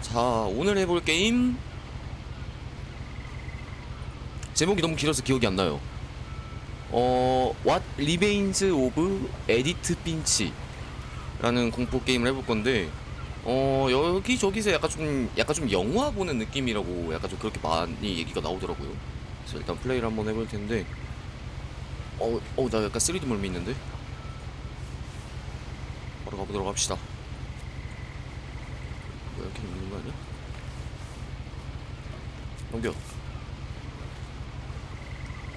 자, 오늘 해볼 게임 제목이 너무 길어서 기억이 안 나요. What Remains of Edith Finch 라는 공포 게임을 해볼 건데, 여기저기서 약간 좀 영화 보는 느낌이라고 약간 좀 그렇게 많이 얘기가 나오더라고요. 그래서 일단 플레이를 한번 해볼 텐데, 나 약간 3D 멀미 있는데? 바로 가보도록 합시다. 뭐야, 이렇게 넘기는 거 아니야? 넘겨.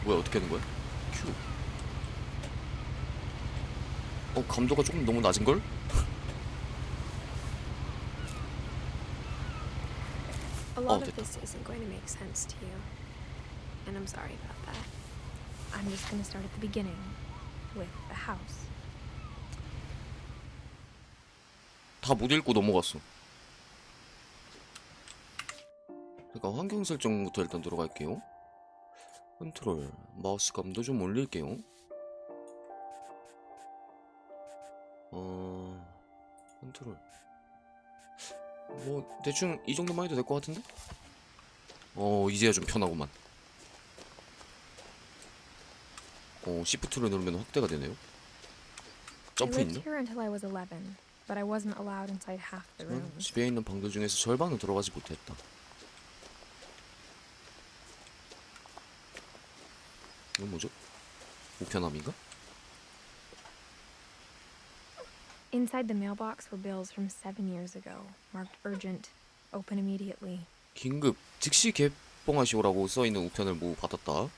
뭐야, 어떻게 하는 거야? 큐. 감도가 조금 너무 낮은걸? A lot of 됐다. this isn't going to make sense to you, and I'm sorry about that. I'm just going to start at the beginning, with the house. 다 못 읽고 넘어갔어. 그러니까 환경 설정부터 일단 들어갈게요. 컨트롤, 마우스 감도 좀 올릴게요. 컨트롤. 뭐 대충 이 정도만 해도 될 것 같은데? 이제야 좀 편하구만. 시프트를 누르면 확대가 되네요. I 점프 lived 있나? here until I was 11, but I wasn't allowed inside half the rooms. 집에 있는 방들 중에서 절반은 들어가지 못했다. 이건 뭐죠? 우편함인가? Inside the mailbox were bills from 7 years ago, marked urgent, open immediately. 긴급 즉시 개봉하시오라고 써있는 우편을 뭐 받았다.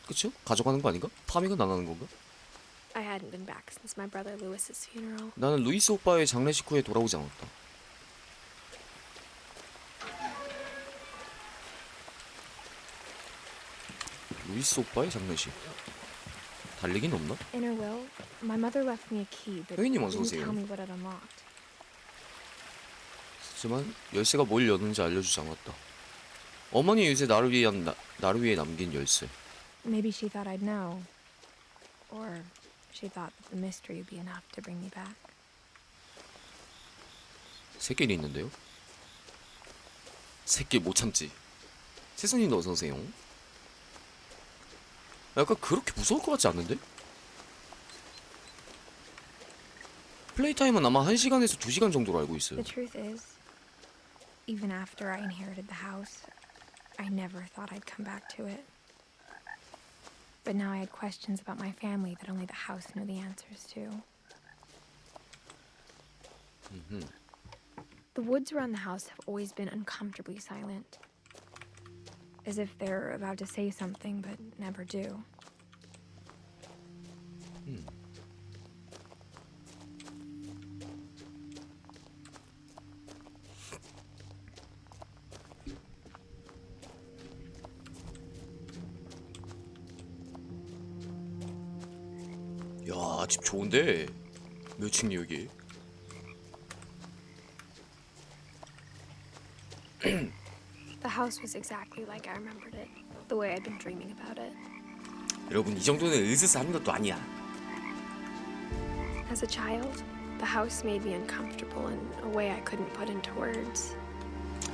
그쵸? 가져가는 거 아닌가? 파밍은 안 하는 건가? I hadn't been back since my brother Lewis's funeral. 나는 루이스 오빠의 장례식 후에 돌아오지 않았다. 루이스 오빠의 장례식. 달리긴 없나? In her will, my mother left me a key, but 회원님 didn't 어서 오세요. tell me what it unlocked. 하지만 열쇠가 뭘 여는지 알려주지 않았다. 어머니 요새 나를 위해 남긴 열쇠. Maybe she thought I'd know. Or she thought that the mystery would be enough to bring me back. 새끼리 있는데요? 새끼 못 참지. 세선님도 어서 오세요. 약간 그렇게 무서울 것 같지 않는데? 플레이 타임은 아마 1시간에서 2시간 정도로 알고 있어요. The truth is, even after I inherited the house, I never thought I'd come back to it. But now I had questions about my family that only the house knew the answers to. The woods around the house have always been uncomfortably silent, as if they're about to say something but never do. 야, 집 좋은데? 몇 층이 여기? The house was exactly like I remembered it, the way I'd been dreaming about it. 여러분, 이 정도는 으스스한 것도 아니야. As a child, the house made me uncomfortable in a way I couldn't put into words.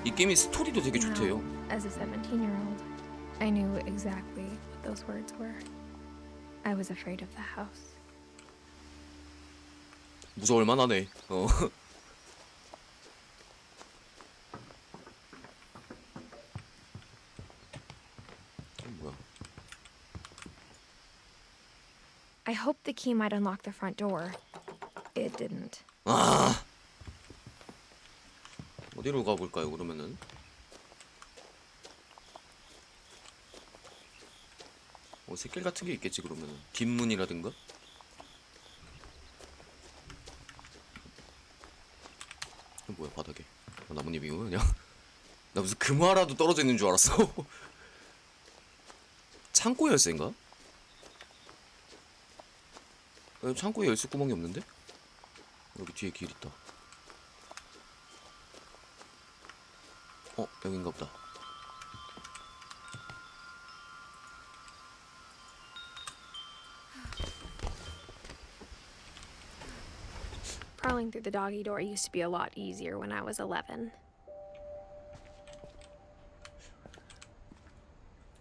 이 게임의 스토리도 되게 좋대요. Now, as a 17-year-old, I knew exactly what those words were. I was afraid of the house. 무서울 만하네. 뭐야? I hoped the key might unlock the front door. It didn't. 어디로 가볼까요, 그러면은? 새길 같은 게 있겠지, 그러면은. 뒷문이라든가? 뭐야, 바닥에. 나뭇잎이고, 그냥. 나 무슨 금화라도 떨어져 있는 줄 알았어. 창고 열쇠인가? 창고에 열쇠 구멍이 없는데? 여기 뒤에 길 있다. 여긴가 보다. Crawling through the doggy door used to be a lot easier when I was 11.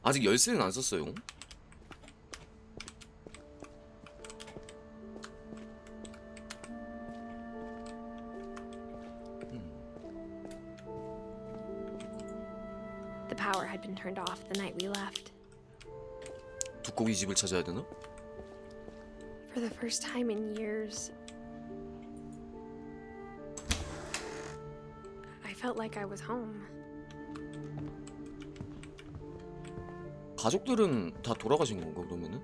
아직 열쇠는 안 썼어요. The power had been turned off the night we left. 두꺼비 집을 찾아야 되나? For the first time in years, I felt like I was home. 가족들은 다 돌아가신 건가 그러면은?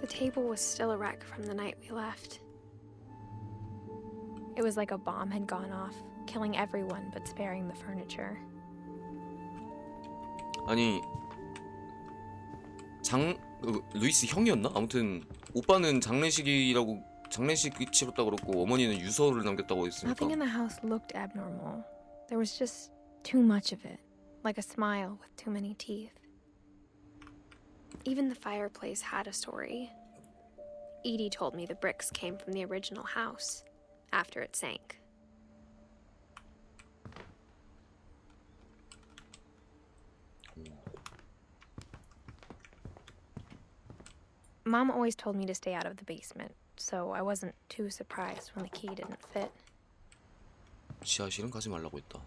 The table was still a wreck from the night we left. It was like a bomb had gone off, killing everyone but sparing the furniture. 아니 루이스 형이었나? 아무튼 오빠는 장례식 치렀다 그랬고 어머니는 유서를 남겼다고 했으니까. Nothing in the house looked abnormal. There was just too much of it, like a smile with too many teeth. Even the fireplace had a story. Edie told me the bricks came from the original house after it sank. Mom always told me to stay out of the basement, so I wasn't too surprised when the key didn't fit. 지하실은 가지 말라고 했다.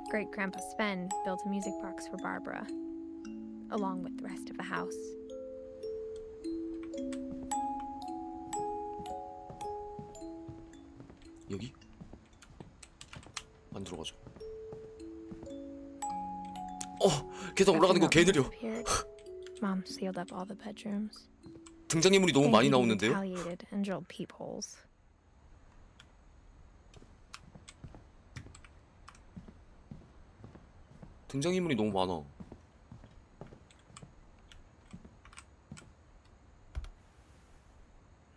Great Grandpa Sven built a music box for Barbara, along with the rest of the house. 여기? 안 들어가죠. 계단 올라가는 거 개 느려. Mom sealed up all the bedrooms. 등장인물이 너무 많이 나오는데요? Retaliated and drilled peepholes. 등장인물이 너무 많아.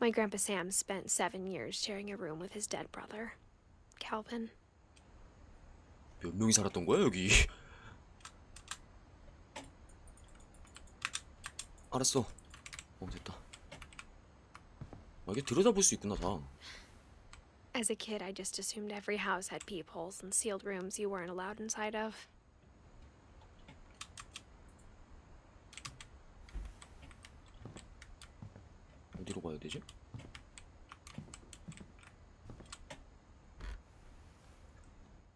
My Grandpa Sam spent 7 years sharing a room with his dead brother, Calvin. 몇 명이 살았던 거야 여기? 알았어. 됐다. 이게 들여다볼 수 있구나 다. As a kid, I just assumed every house had peepholes and sealed rooms you weren't allowed inside of. 어디로 가야 되지?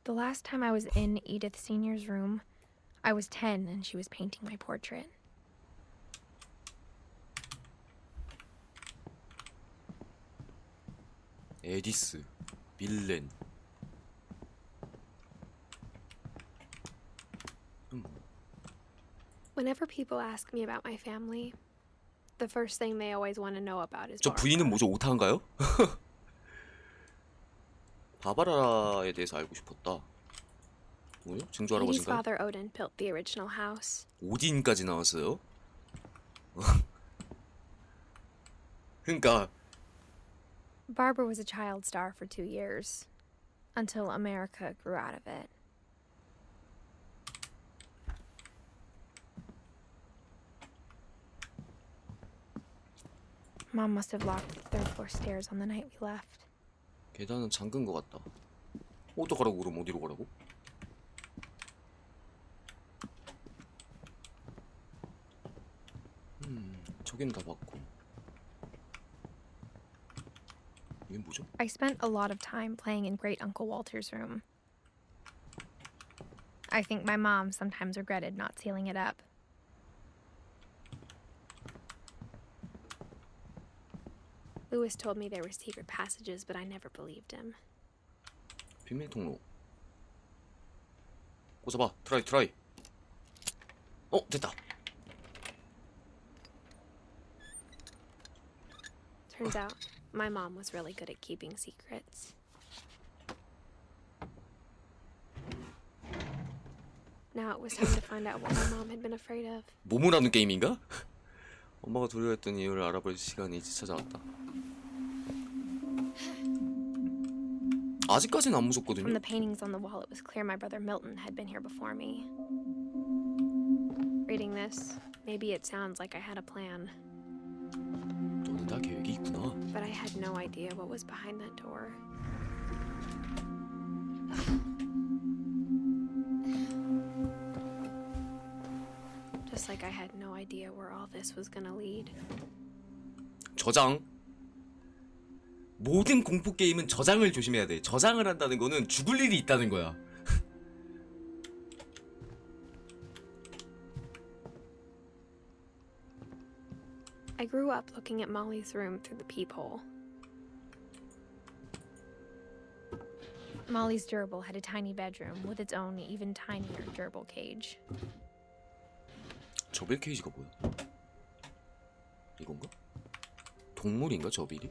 The last time I was in Edith Sr.'s room, I was 10 and she was painting my portrait. 에디스, 밀렌. Whenever people ask me about my family, the first thing they always want to know about is 저 부인은 Barbara. 뭐죠? 오타인가요? 바바라에 대해서 알고 싶었다. 뭐요? 증조 Edie's 할아버지인가요? father Odin built the original house. 오딘까지 나왔어요? 그러니까 Barbara was a child star for 2 years, until America grew out of it. Mom must have locked the third floor stairs on the night we left. 계단은 잠근 것 같다. 어떡하라고 그럼 어디로 가라고? 저기는 다 봤고. 이게 뭐죠? I spent a lot of time playing in Great Uncle Walter's room. I think my mom sometimes regretted not sealing it up. Lewis told me there were secret passages, but I never believed him. 비밀 통로. 꽂아봐. 트라이. 됐다. Turns out, my mom was really good at keeping secrets. Now it was time to find out what my mom had been afraid of. 몸을 하는 게임인가? 엄마가 두려워했던 이유를 알아볼 시간이 이제 찾아왔다. 아직까지는 안 From 무섭거든요. the paintings on the wall, it was clear my brother Milton had been here before me. Reading this, maybe it sounds like I had a plan, 너는 다 계획이 있구나. but I had no idea what was behind that door. Just like I had no idea where all this was gonna lead. 저장. 모든 공포 게임은 저장을 조심해야 돼. 저장을 한다는 거는 죽을 일이 있다는 거야. I grew up looking at Molly's room through the peephole. Molly's gerbil had a tiny bedroom with its own even tinier gerbil cage. 저빌 케이지가 뭐야? 이건가? 동물인가 저빌이?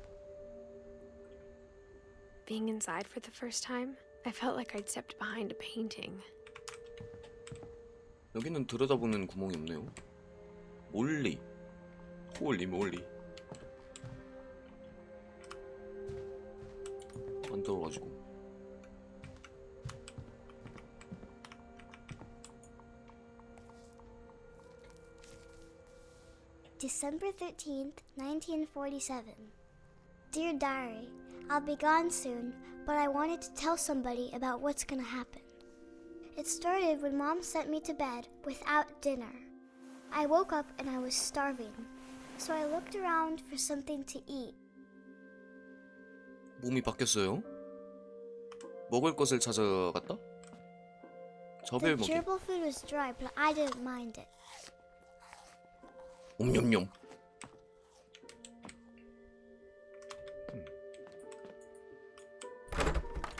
Being inside for the first time, I felt like I'd stepped behind a painting. 여기는 들여다보는 구멍이 없네요. 몰리. 몰리. 안 들어가지고. December 13th, 1947. Dear Diary, I'll be gone soon, but I wanted to tell somebody about what's gonna happen. It started when Mom sent me to bed without dinner. I woke up and I was starving, so I looked around for something to eat. 몸이 바뀌었어요. 먹을 것을 찾아갔다? The 저벨 먹이. gerbil food was dry, but I didn't mind it. 옴뇸뇸.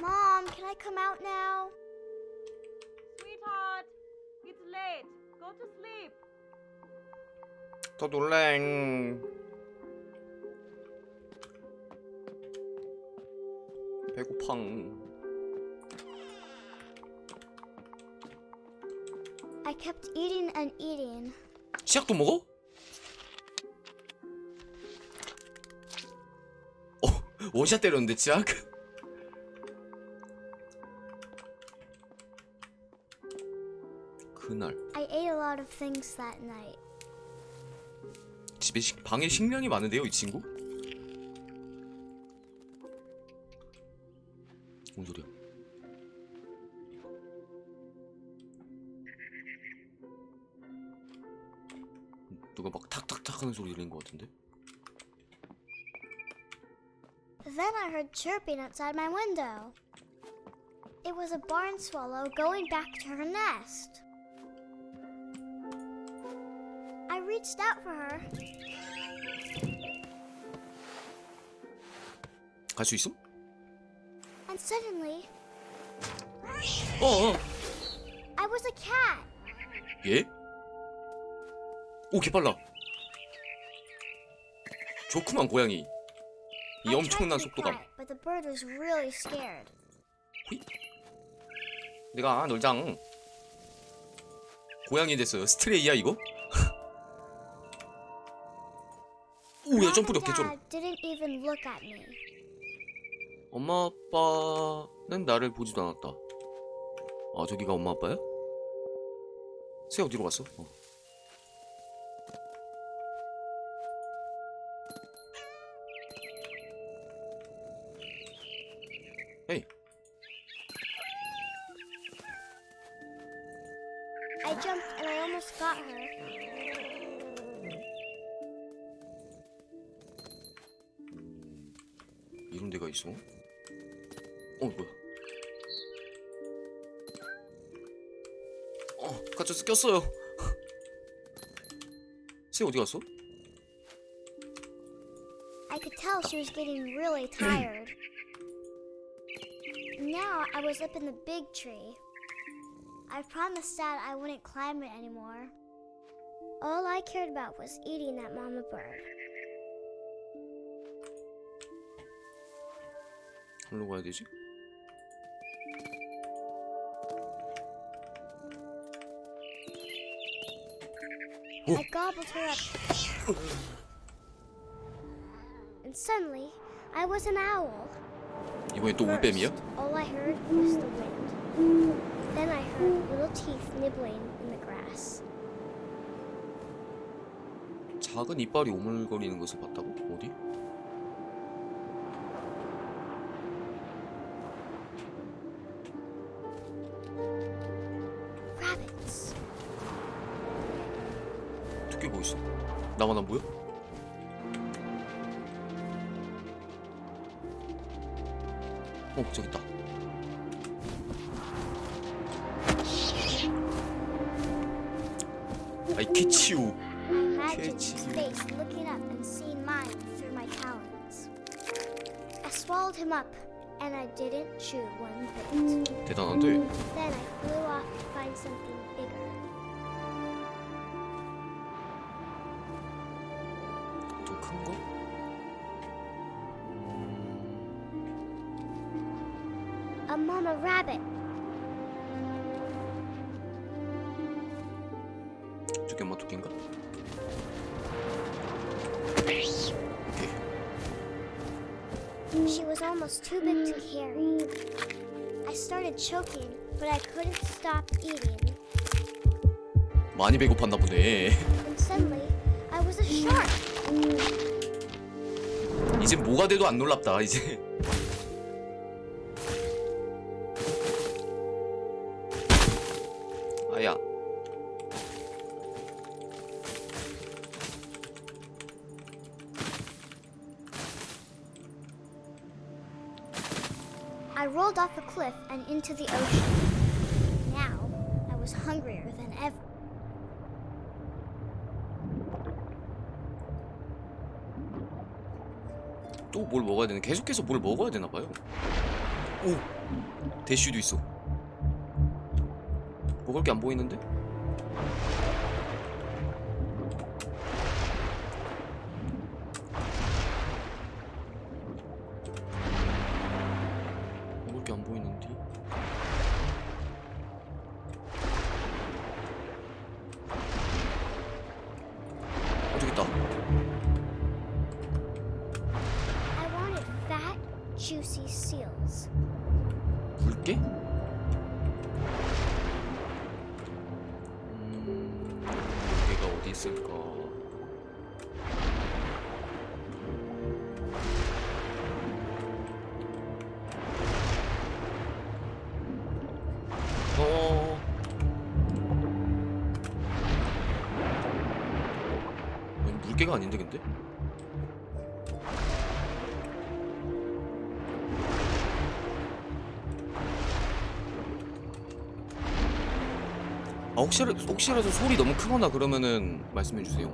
Mom, can I come out now? Sweetheart, it's late. Go to sleep. 더 놀랭. 배고팡. I kept eating and eating. 시약도 먹어? 원샷 때렸는데 치약? 그날 I ate a lot of things that night. 집에 방에 식량이 많은데요, 이 친구? 뭔 소리야? 누가 막 탁탁탁 하는 소리 들린 것 같은데? Then I heard chirping outside my window. It was a barn swallow going back to her nest. I reached out for her. 갈 수 있음? And suddenly, 어어! I was a cat. 예? 오, 개빨라! 좋구만, 고양이. 이 I 엄청난 tried to be 속도감. quiet, but the bird was really scared. 휘. 내가 놀장. 고양이 됐어요. 스트레이야, 이거? 오, 야, Mom and 점프력 개쩔어. Dad didn't even look at me. 엄마, 아빠는 나를 보지도 않았다. 아, 저기가 엄마, 아빠야? 새 어디로 갔어? 에이. I jumped and I almost got her. 이런 데가 있어? 뭐야? 갇혀서 꼈어요. 새 어디 갔어? I could tell she was getting really tired. Now I was up in the big tree. I promised Dad I wouldn't climb it anymore. All I cared about was eating that mama bird. 어디로 가야 되지? I gobbled her up. And suddenly, I was an owl. 이번엔 또 올빼미야? First, all I heard was the wind. Then I heard little teeth nibbling in the grass. 작은 이빨이 오물거리는 것을 봤다고? 어디? Rabbits. 어떻게 보이지? 나만 안 보여? 저기 있다. 아이 캐치우. I imagined his Catchy. face looking up and seeing mine through my talons. I swallowed him up, and I didn't chew one bit. 대단한데? Then I flew off to find something bigger. 더 큰 거? A mama rabbit. 저게 엄마 토끼인가? 오케이. She was almost too big to carry. I started choking, but I couldn't stop eating. 많이 배고팠나 보네. And suddenly, I was a shark. 이제 뭐가 돼도 안 놀랍다 이제. 아야. I rolled off a cliff and into the ocean. Now, I was hungrier than ever. 또 뭘 먹어야 되나? 계속해서 뭘 먹어야 되나 봐요. 오, 대쉬도 있어. 먹을 게 안 보이는데? 먹을 게 안 보이는데? 저기 있다. I wanted fat, juicy seals. 물개? 물개가 어디 있을까? 물개가 아닌데 근데? 아, 혹시라도 소리 너무 크거나 그러면은 말씀해주세요.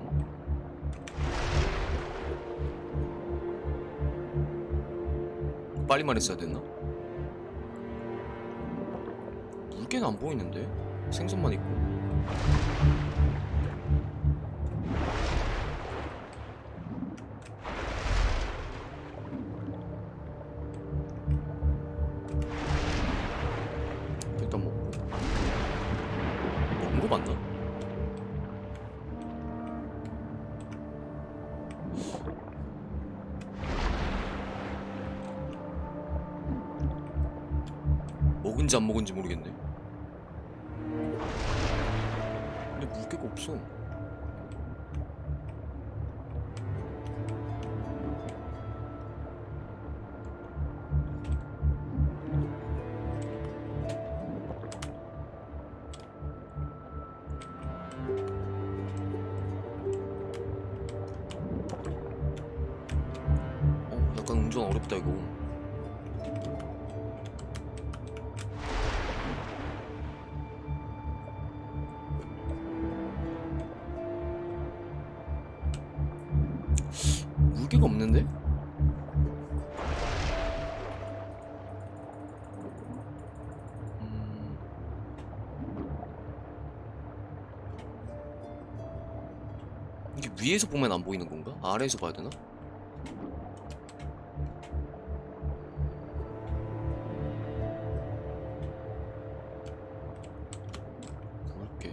빨리 말했어야 됐나? 물개는 안 보이는데? 생선만 있고. 일단 먹고. 먹은 거 맞나? 먹은지 안 먹은지 모르겠네. 근데 물개가 없어. 약간 운전 어렵다 이거. 물개가 없는데? 이게 위에서 보면 안 보이는 건가? 아래에서 봐야 되나? 볼게.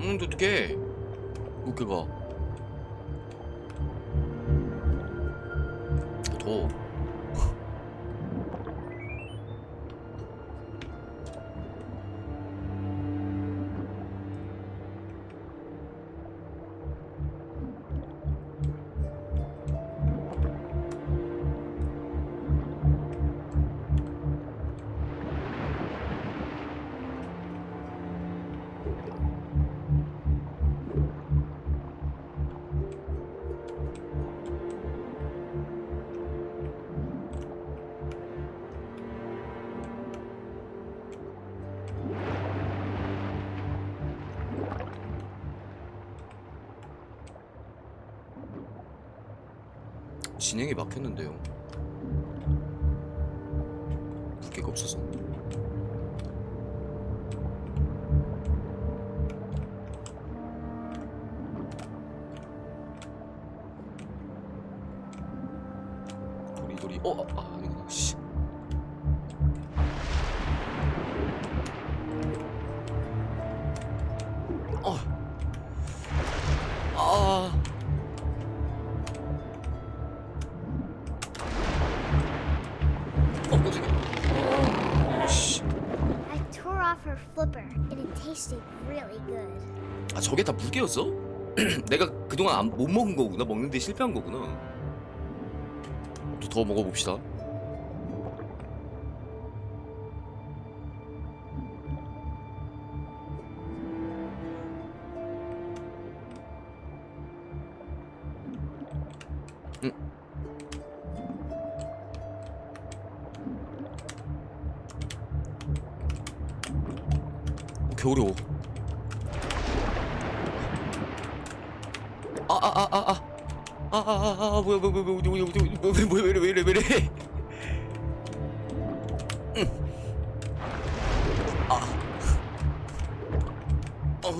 어떡해. 어떻게 가. 더워. 진행이 막혔는데요. 불개가 없어서. 도리도리. 아니구나. 씨. I tore off her flipper and it tasted really good. 아, 저게 다 물개였어? 내가 그동안 못 먹은 거구나. 먹는데 실패한 거구나. 또 더 먹어봅시다. 겨울이. 뭐야 왜 이래.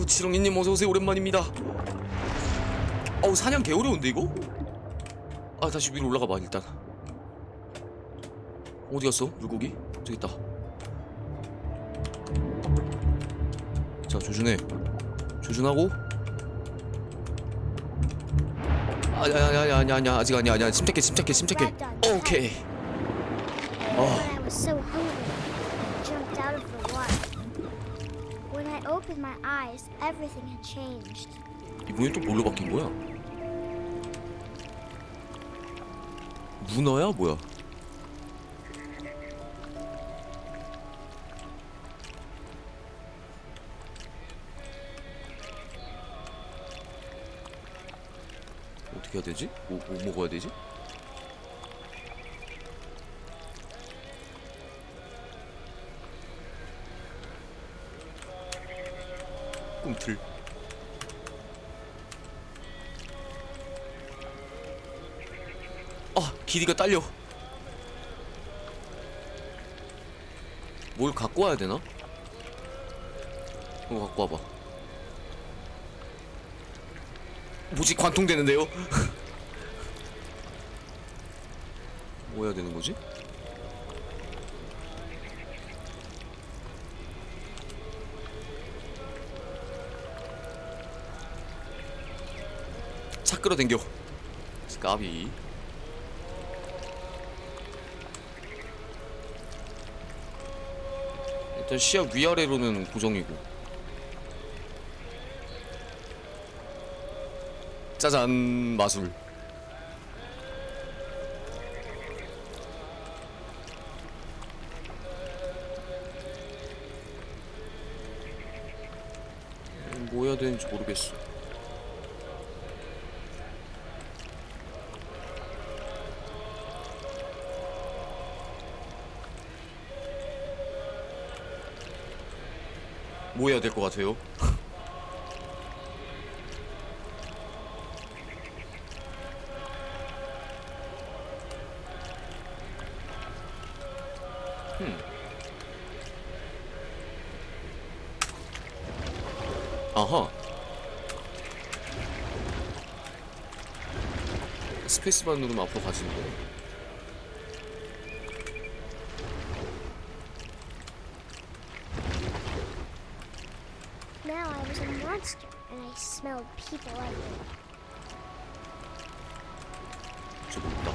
지렁이님 어서오세요. 오랜만입니다. 사냥 개 어려운데 이거? 다시 위로 올라가봐 일단. 어디 갔어 물고기? 저기 있다. 자, 조준해. 조준하고. 아니야. 아직 아니야. 침착해. 오케이. When I was so hungry, I jumped out of the water. When I opened my eyes, everything had changed. 이번엔 또 뭘로 바뀐 거야? 문어야 뭐야? 어떻게 해야 되지? 뭐 먹어야 되지? 꿈틀. 길이가 딸려. 뭘 갖고 와야 되나? 이거 갖고 와봐. 뭐지? 관통되는데요? 뭐 해야 되는 거지? 차 끌어당겨. 까비. 일단 시야 위아래로는 고정이고. 짜잔, 마술. 뭐 해야 되는지 모르겠어. 뭐 해야 될 것 같아요? 아하. 스페이스바 누르면 앞으로 가지는 거네. now I was a monster and I smelled people everywhere. 저 못다.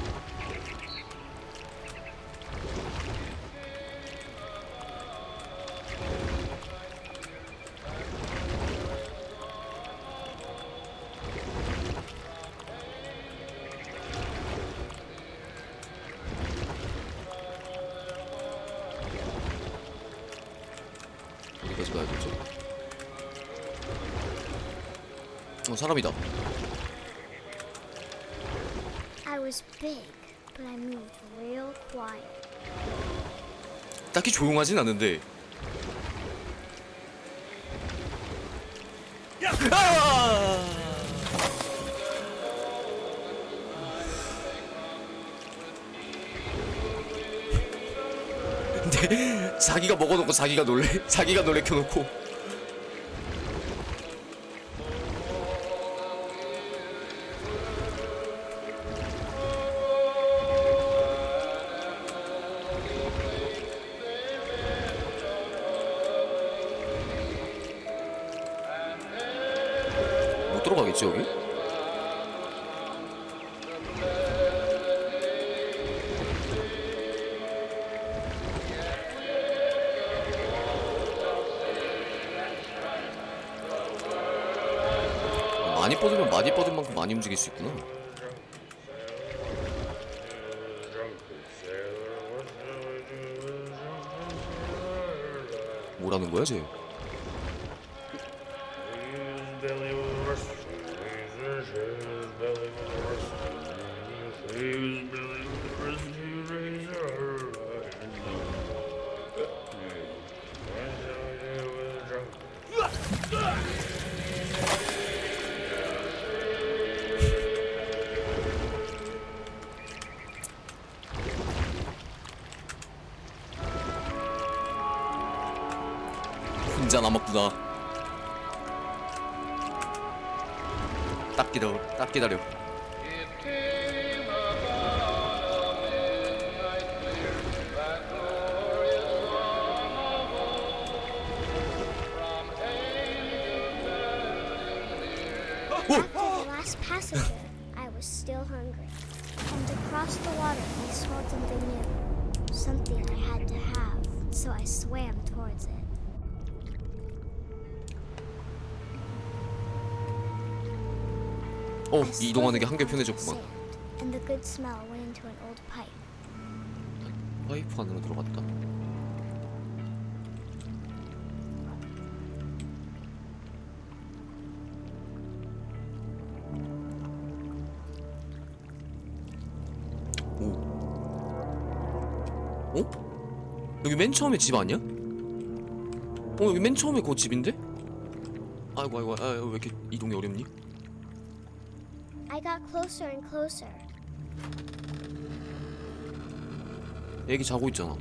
어디까지 가야 되죠? 사람이다. I was big, but I moved real quiet. 딱히 조용하진 않은데. 아! 근데 자기가 먹어놓고 자기가 놀래켜놓고. 못 들어가겠지 여기? 많이 뻗으면 많이 뻗은 만큼 많이 움직일 수 있구나. 뭐라는 거야 쟤? 혼자 남았구나. 딱 기다려. After the last passenger, I was still hungry. And across the water, I smelled something new. Something I had to have, so I swam towards it. I 이동하는 게 slithered 한결 onto the 편해졌구만. sand, and the good smell went into an old pipe. 파이프 안으로 들어갔다. 오. 어? 여기 맨 처음에 집 아니야? 여기 맨 처음에 그 집인데? 아이고 왜 이렇게 이동이 어렵니? I got closer and closer. 애기 자고 있잖아.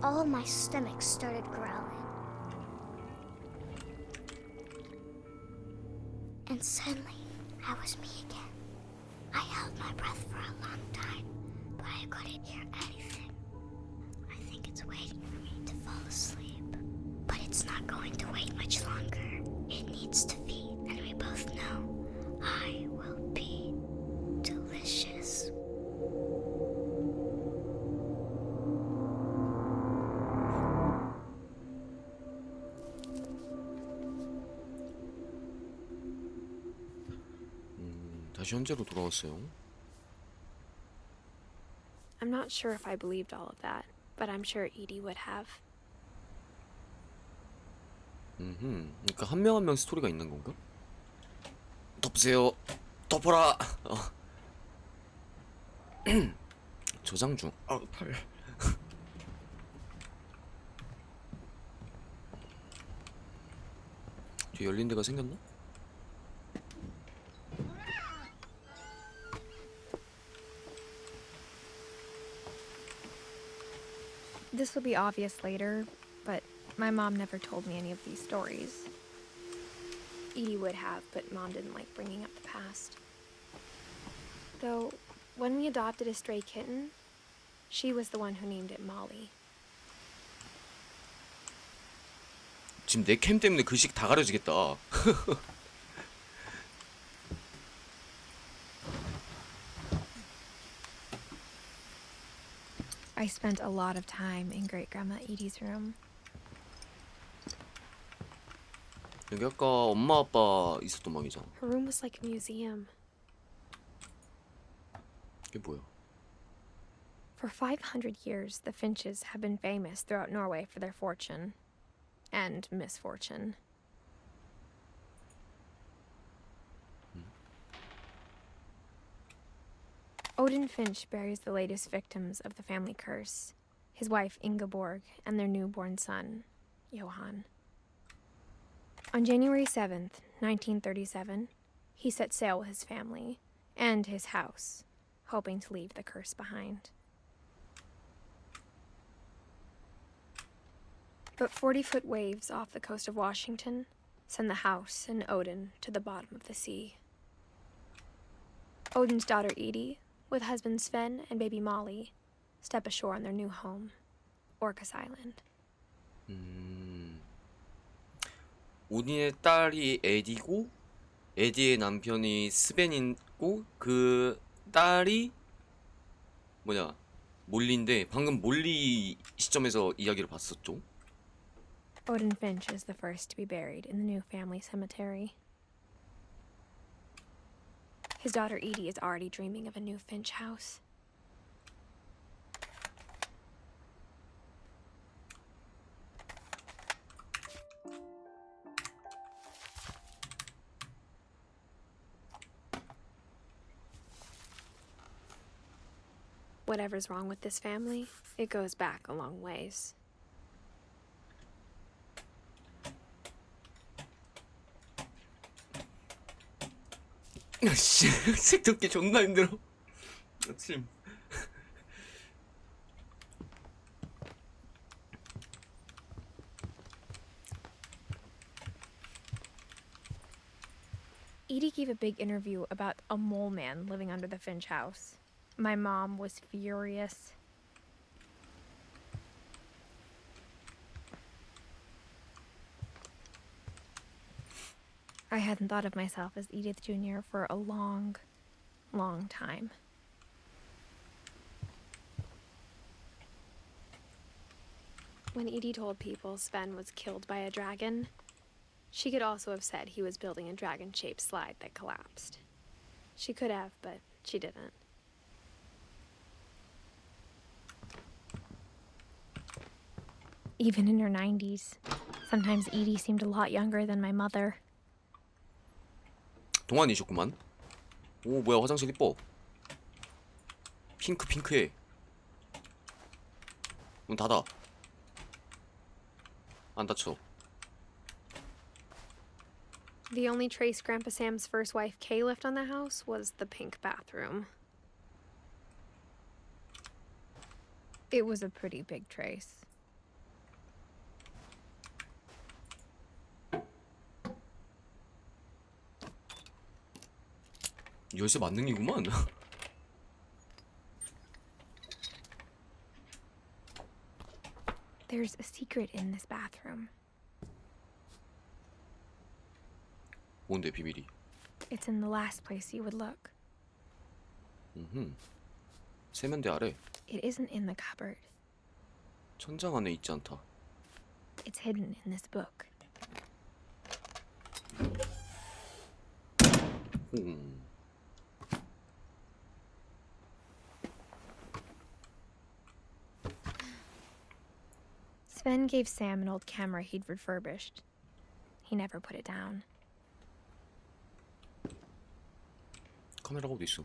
All of my stomach started growling. And suddenly, I was me again. I held my breath for a long time, but I couldn't hear anything. I think it's waiting for me to fall asleep. But it's not going to wait much longer. It needs to feed, and we both know I will be delicious. 다시 현재로 돌아왔어요. I'm not sure if I believed all of that, but I'm sure Edie would have. 그러니까 한 명 한 명 스토리가 있는 건가? 덮으세요. 덮어라. 저장 중. 팔. 뒤에 열린 데가 생겼나? This will be obvious later, but my mom never told me any of these stories. Edie would have, but Mom didn't like bringing up the past. Though, When we adopted a stray kitten, she was the one who named it Molly. 지금 내 캠 때문에 글씨 다 가려지겠다. I spent a lot of time in Great Grandma Edie's room. 여기 아까 엄마 아빠 있었던 방이잖아. Her room was like a museum. 이게 뭐야? For 500 years, the Finches have been famous throughout Norway for their fortune and misfortune. Odin Finch buries the latest victims of the family curse, his wife Ingeborg and their newborn son, Johan. On January 7th, 1937, he set sail with his family and his house, hoping to leave the curse behind. But 40-foot waves off the coast of Washington send the house and Odin to the bottom of the sea. Odin's daughter Edie, with husband Sven and baby Molly, step ashore on their new home, Orcas Island. 오딘의 딸이 에디고 에디의 남편이 스벤이고 그 딸이 뭐냐 몰리인데 방금 몰리 시점에서 이야기를 봤었죠. Odin Finch is the first to be buried in the new family cemetery. His daughter Edie is already dreaming of a new Finch house. Whatever's wrong with this family, it goes back a long ways. 씨, 책 듣기 존나 힘들어. 아침. Edie gave a big interview about a mole man living under the Finch house. My mom was furious. I hadn't thought of myself as Edith Jr. for a long, long time. When Edie told people Sven was killed by a dragon, she could also have said he was building a dragon-shaped slide that collapsed. She could have, but she didn't. Even in her 90s, sometimes Edie seemed a lot younger than my mother. 동안이셨구만. 오 뭐야 화장실 이뻐. 핑크해. 문 닫아. 안 닫혀. The only trace Grandpa Sam's first wife Kay left on the house was the pink bathroom. It was a pretty big trace. 열쇠 만능이구만. There's a secret in this bathroom. 뭔데 비밀이? It's in the last place you would look. 세면대 아래. It isn't in the cupboard. 천장 안에 있지 않다. It's hidden in this book. Sven gave Sam an old camera he'd refurbished. He never put it down. 카메라가 어디 있어?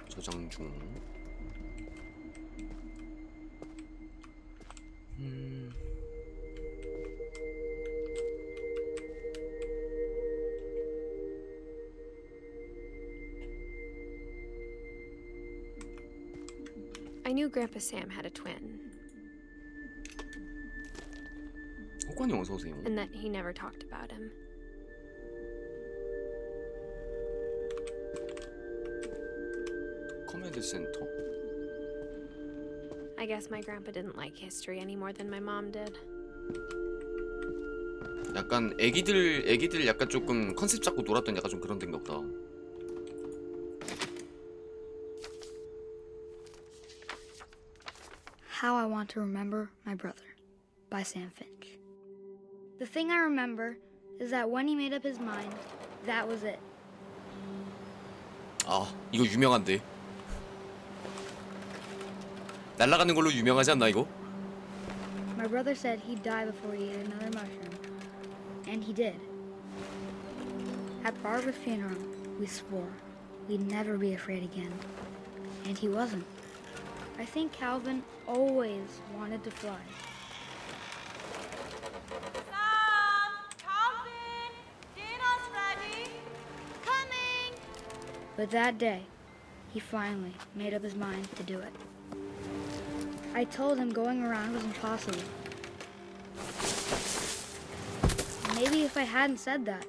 저장 중. I knew Grandpa Sam had a twin, 호관이 어서 오세요. and that he never talked about him. 커맨드 센터. I guess my grandpa didn't like history any more than my mom did. 약간 애기들 약간 조금 컨셉 잡고 놀았던 약간 좀 그런 데인가 보다. How I Want to Remember My Brother by Sam Finch. The thing I remember is that when he made up his mind, that was it. 아, 이거 유명한데. 날아가는 걸로 유명하지 않나 이거? My brother said he'd die before he ate another mushroom. And he did. At Barbara's funeral, we swore we'd never be afraid again. And he wasn't. I think Calvin always wanted to fly. Sam! Calvin! Dinner's ready! Coming! But that day, he finally made up his mind to do it. I told him going around was impossible. Maybe if I hadn't said that,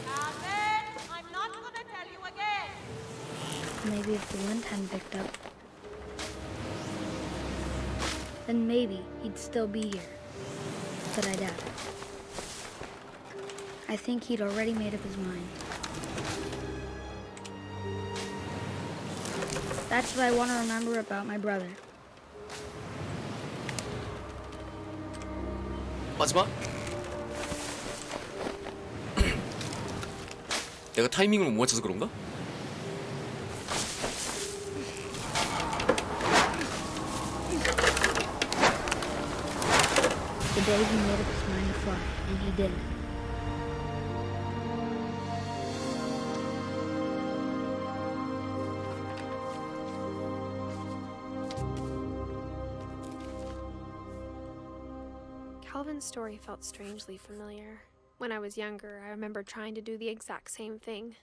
Calvin! I'm not gonna tell you again! maybe if the wind hadn't picked up, then maybe he'd still be here. But I doubt it. I think he'd already made up his mind. That's what I want to remember about my brother. 마지막. 내가 타이밍을 못 맞춰서 그런가? The day he made up his mind to fly, and he did. Calvin's story felt strangely familiar. When I was younger, I remember trying to do the exact same thing.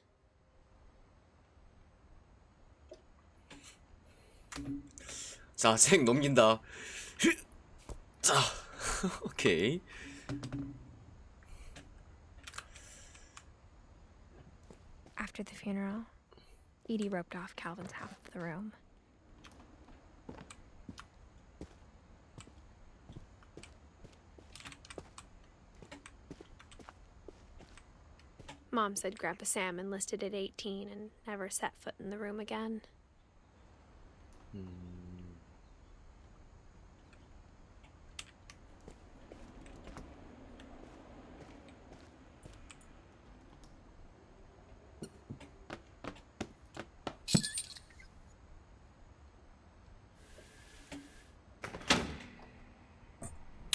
자, 색 넘긴다. 자, 오케이. After the funeral, Edie roped off Calvin's half of the room. Mom said Grandpa Sam enlisted at 18 and never set foot in the room again.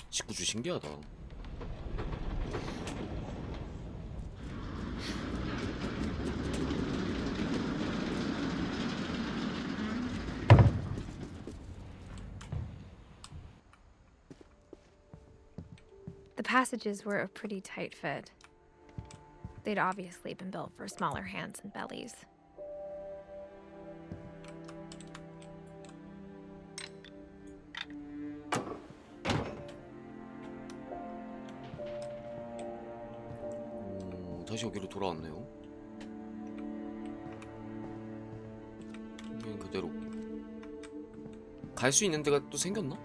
직구주 신기하다. The passages were a pretty tight fit. They'd obviously been built for smaller hands and bellies. 다시 여기로 돌아왔네요. 여긴 그대로. 갈 수 있는 데가 또 생겼나?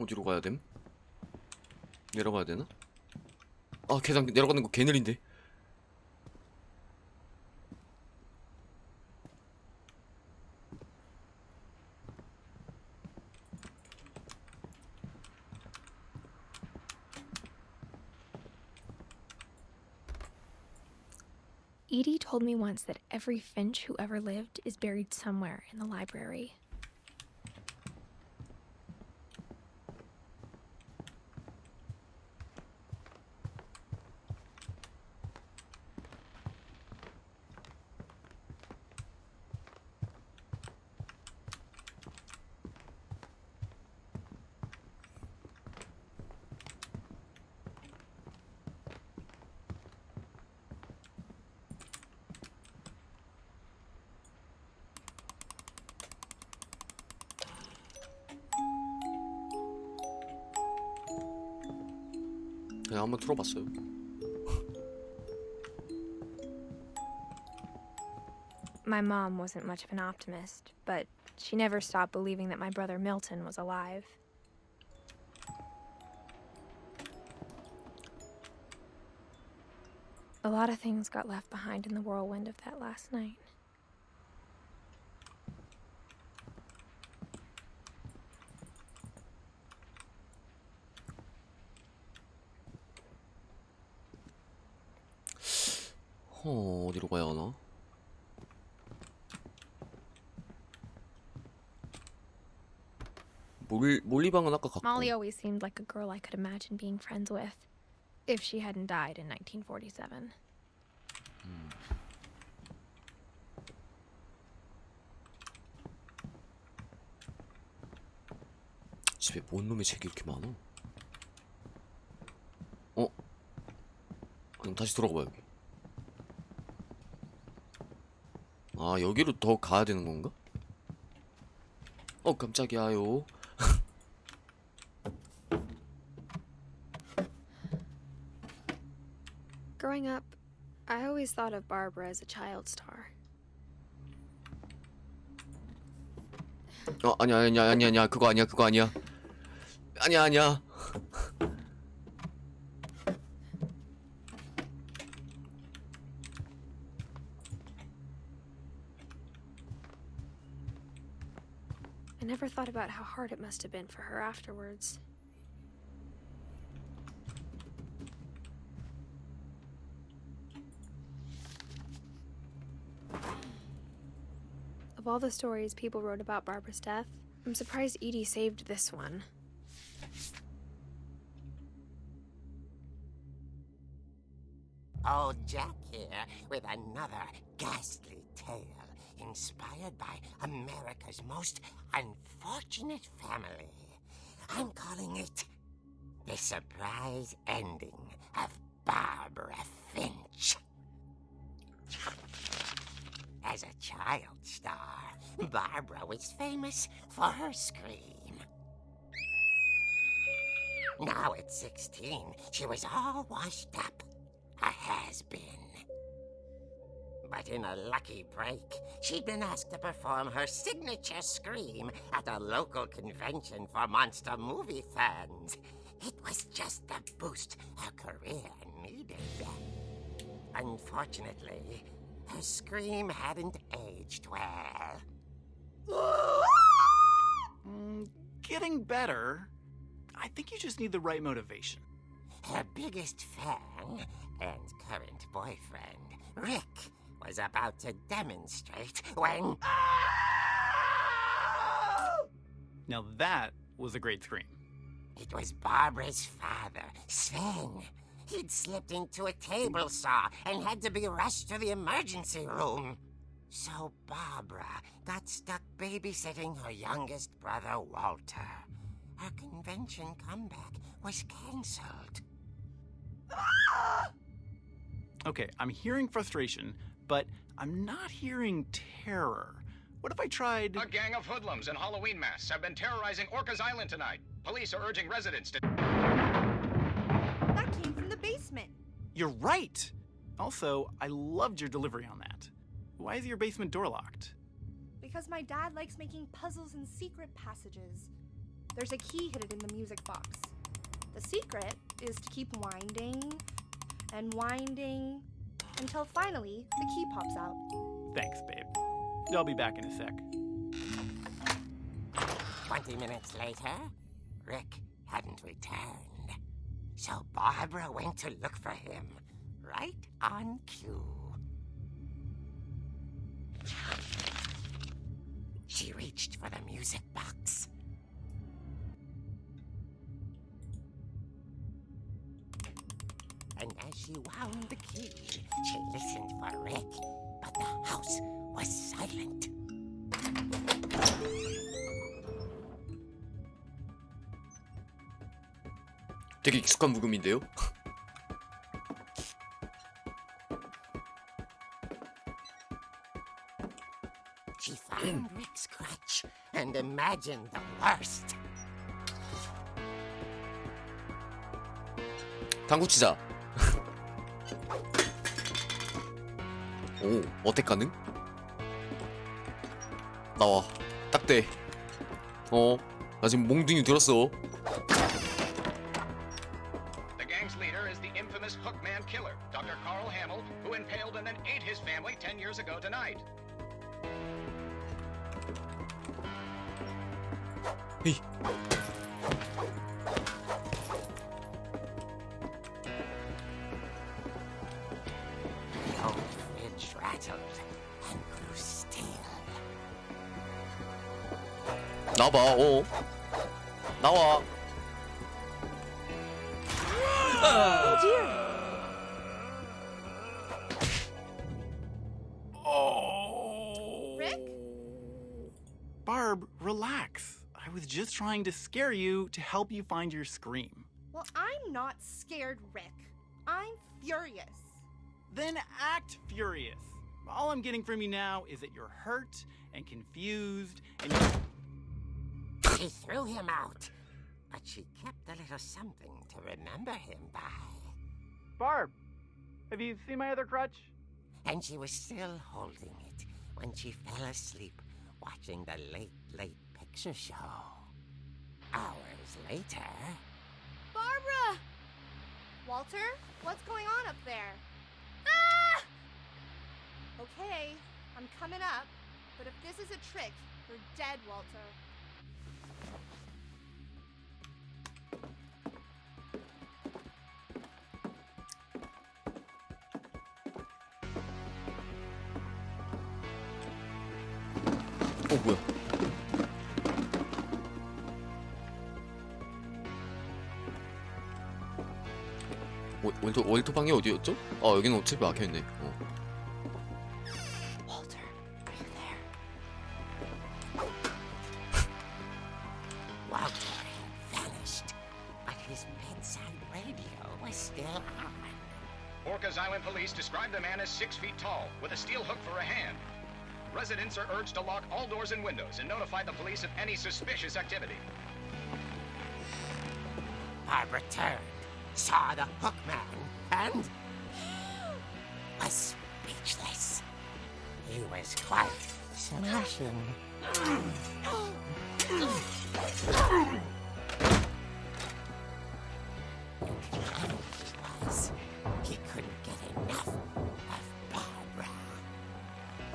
어디로 가야 됨? 내려가야 되나? 아, 계단 내려가는 거 개 느린데. Edie told me once that every Finch who ever lived is buried somewhere in the library. 그냥 한번 틀어봤어요. My mom wasn't much of an optimist, but she never stopped believing that my brother Milton was alive. A lot of things got left behind in the whirlwind of that last night. 어디로 가야 하나? 몰리방은 아까 갔고. Molly always seemed like a girl I could imagine being friends with, if she hadn't died in 1947. 집에 뭔 놈의 책이 이렇게 많아? 그럼 다시 돌아가 봐 여기. 아 여기로 더 가야 되는 건가? 깜짝이야요. Growing up, I always thought of Barbara as a child star. 아니야 그거 아니야 아니야. I never thought about how hard it must have been for her afterwards. Of all the stories people wrote about Barbara's death, I'm surprised Edie saved this one. Old Jack here with another ghastly tale inspired by America's most unfortunate family. I'm calling it The Surprise Ending of Barbara Finch. As a child star, Barbara was famous for her scream. Now at 16, she was all washed up, a has-been. But in a lucky break, she'd been asked to perform her signature scream at a local convention for monster movie fans. It was just the boost her career needed. Unfortunately, her scream hadn't aged well. Getting better. I think you just need the right motivation. Her biggest fan and current boyfriend, Rick, was about to demonstrate when... Now that was a great scream. It was Barbara's father, Sven. He'd slipped into a table saw and had to be rushed to the emergency room. So Barbara got stuck babysitting her youngest brother, Walter. Her convention comeback was cancelled. Okay, I'm hearing frustration, but I'm not hearing terror. What if I tried... A gang of hoodlums in Halloween masks have been terrorizing Orcas Island tonight. Police are urging residents to... That came from the basement. You're right! Also, I loved your delivery on that. Why is your basement door locked? Because my dad likes making puzzles and secret passages. There's a key hidden in the music box. The secret is to keep winding and winding until finally the key pops out. Thanks, babe. I'll be back in a sec. 20 minutes later, Rick hadn't returned. So Barbara went to look for him, right on cue. She reached for the music box. And as she wound the key, she listened for Rick, but the house was silent. 되게 익숙한 부금인데요? She found Rick's crutch and imagined the worst. 당구 치자. 오, 어택 가능? 나와. 딱 돼. 나 지금 몽둥이 들었어. The gang's leader is the infamous Hookman killer, Dr. Carl Hamill, who impaled and then ate his family 10 years ago tonight. 헤이. The old fridge rattled and grew still. 나와봐. 나와. Oh dear! Rick? Barb, relax. I was just trying to scare you to help you find your scream. Well, I'm not scared, Rick. I'm furious. Then act furious. All I'm getting from you now is that you're hurt and confused and you're... She threw him out, but she kept a little something to remember him by. Barb, have you seen my other crutch? And she was still holding it when she fell asleep watching the late picture show. Hours later... Barbara! Walter, what's going on up there? Ah! Okay, I'm coming up, but if this is a trick, you're dead, Walter. 뭐야? 월터 방이 어디였죠? 여기는 어차피 막혀있네. Walter, are you there? Walter had vanished, but his bedside radio was still on. Orcas Island police describe the man as 6 feet tall, with a steel hook for a hand. Residents are urged to lock all doors and windows and notify the police of any suspicious activity. Barbara turned, saw the hook man, and was speechless. He was quite smashing. He couldn't get enough of Barbara.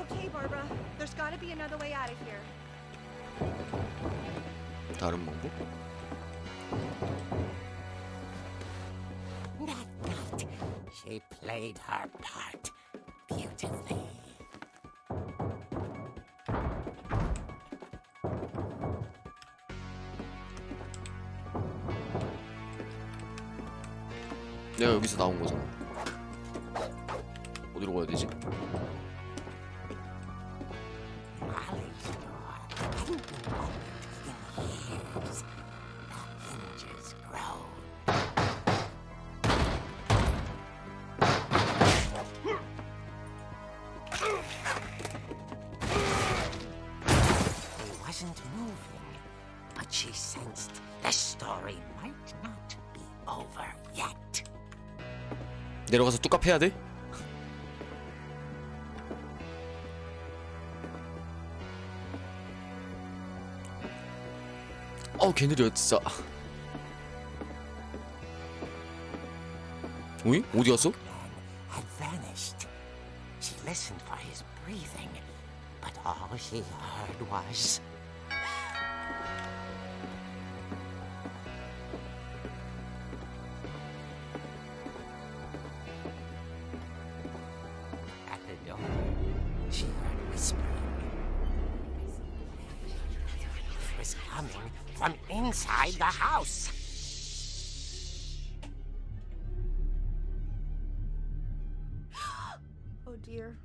Okay, Barbara, there's gotta be another way out of here. 다른 방법? That night, she played her part beautifully. 내가 여기서 나온 거잖아. 어디로 가야 되지? Molly's door hadn't been opened in years. The hinges groaned. He wasn't moving, but she sensed the story might not be over yet. 내려가서 뚜껑 해야 돼? 개 느려 진짜. 어이? 어디 갔어? Had vanished. She listened for his breathing, but all she heard was... At the door, she heard whispering. from inside the house. Oh dear.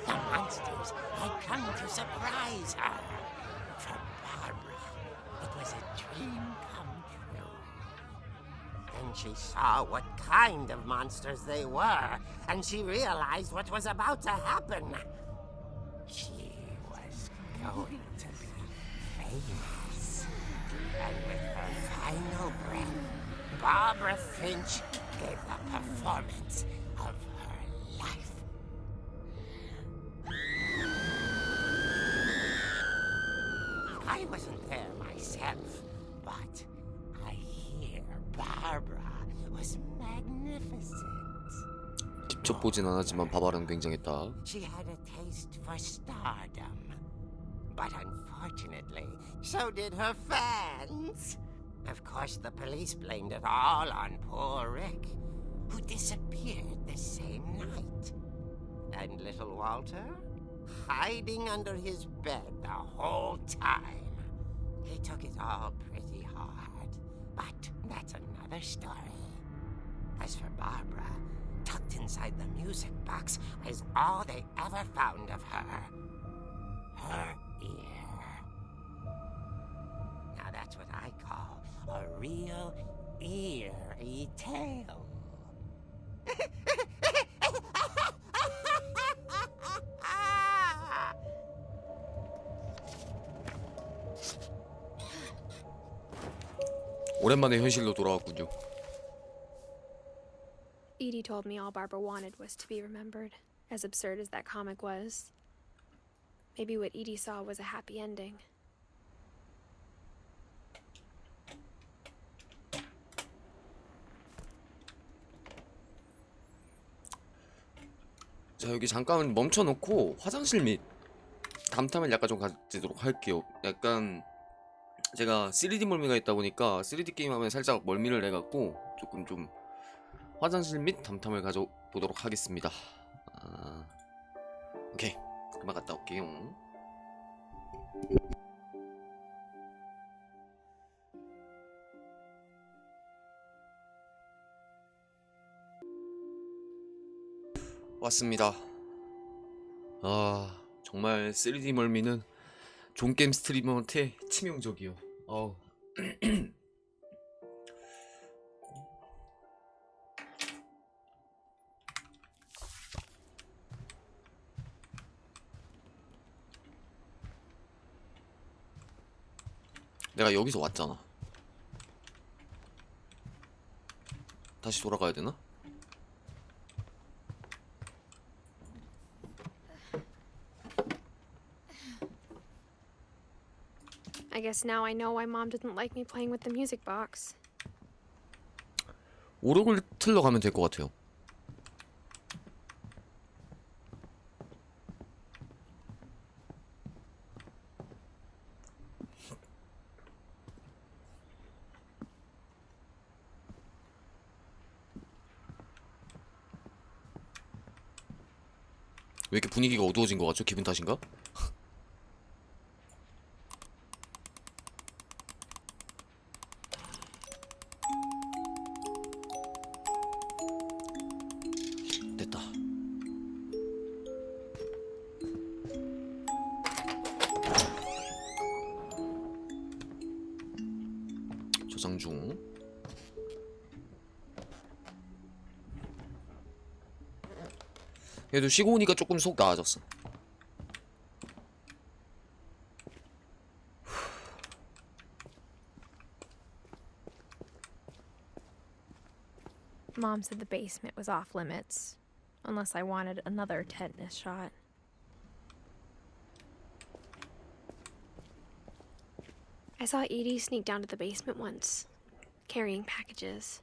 The monsters had come to surprise her. For Barbara, it was a dream come true. Then she saw what kind of monsters they were, and she realized what was about to happen. She was going to be famous. And with her final breath, Barbara Finch gave the performance of her life. I wasn't there myself, but I hear Barbara was magnificent. 직접 보진 않았지만 바바라는 굉장했다. She had a taste for stardom. But unfortunately, so did her fans. Of course, the police blamed it all on poor Rick, who disappeared the same night. And little Walter? Hiding under his bed the whole time. He took it all pretty hard, but that's another story. As for Barbara, tucked inside the music box was all they ever found of her. Her ear. Now that's what I call a real eerie tale. 오랜만에 현실로 돌아왔군요. Edie told me all Barbara wanted was to be remembered, as absurd as that comic was. Maybe what Edie saw was a happy ending. 자, 여기 잠깐 멈춰놓고 화장실 및 담탐을 약간 좀 가지도록 할게요. 약간 제가 3D 멀미가 있다 보니까 3D 게임하면 살짝 멀미를 내갖고 조금 좀 화장실 및 담탐을 가져보도록 하겠습니다. 오케이, 그만 갔다 올게요. 왔습니다. 정말 3D 멀미는 존게임 스트리머한테 치명적이요. 내가 여기서 왔잖아. 다시 돌아가야 되나? I guess now I know why Mom didn't like me playing with the music box. 오력을 틀러 가면 될 것 같아요. 왜 이렇게 분위기가 어두워진 것 같죠? 기분 탓인가? 됐다. 저장 중. 그래도 쉬고 오니까 조금 속 나아졌어. Mom said the basement was off limits, unless I wanted another tetanus shot. I saw Edie sneak down to the basement once, carrying packages.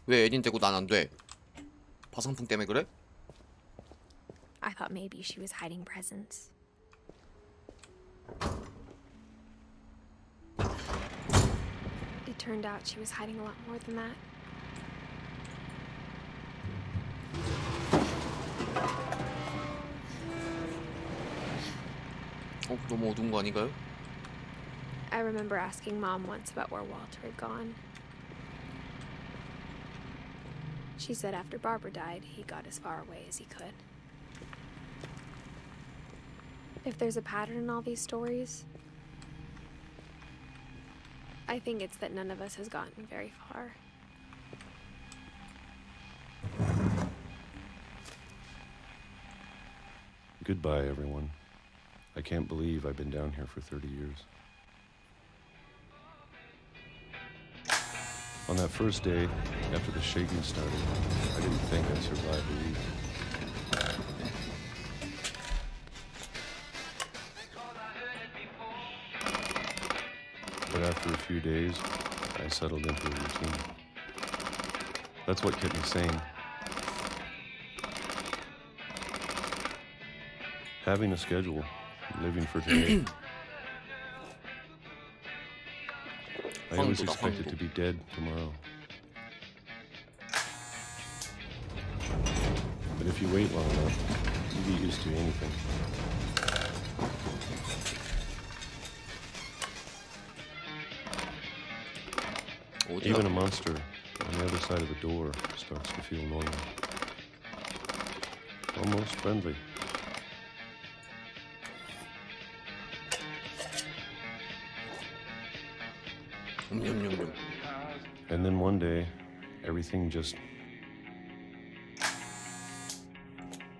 왜 에딘 되고 난 안 돼? 화상풍 때문에 그래? I thought maybe she was hiding presents. It turned out she was hiding a lot more than that. 너무 어두운 거 아닌가요? I remember asking Mom once about where Walter had gone. She said after Barbara died, he got as far away as he could. If there's a pattern in all these stories, I think it's that none of us has gotten very far. Goodbye, everyone. I can't believe I've been down here for 30 years. On that first day, after the shaking started, I didn't think I'd survive a week. But after a few days, I settled into a routine. That's what kept me sane. Having a schedule, living for today. I always expected to be dead tomorrow. But if you wait long enough, you get used to anything. Even a monster on the other side of the door starts to feel normal. Almost friendly. And then one day, everything just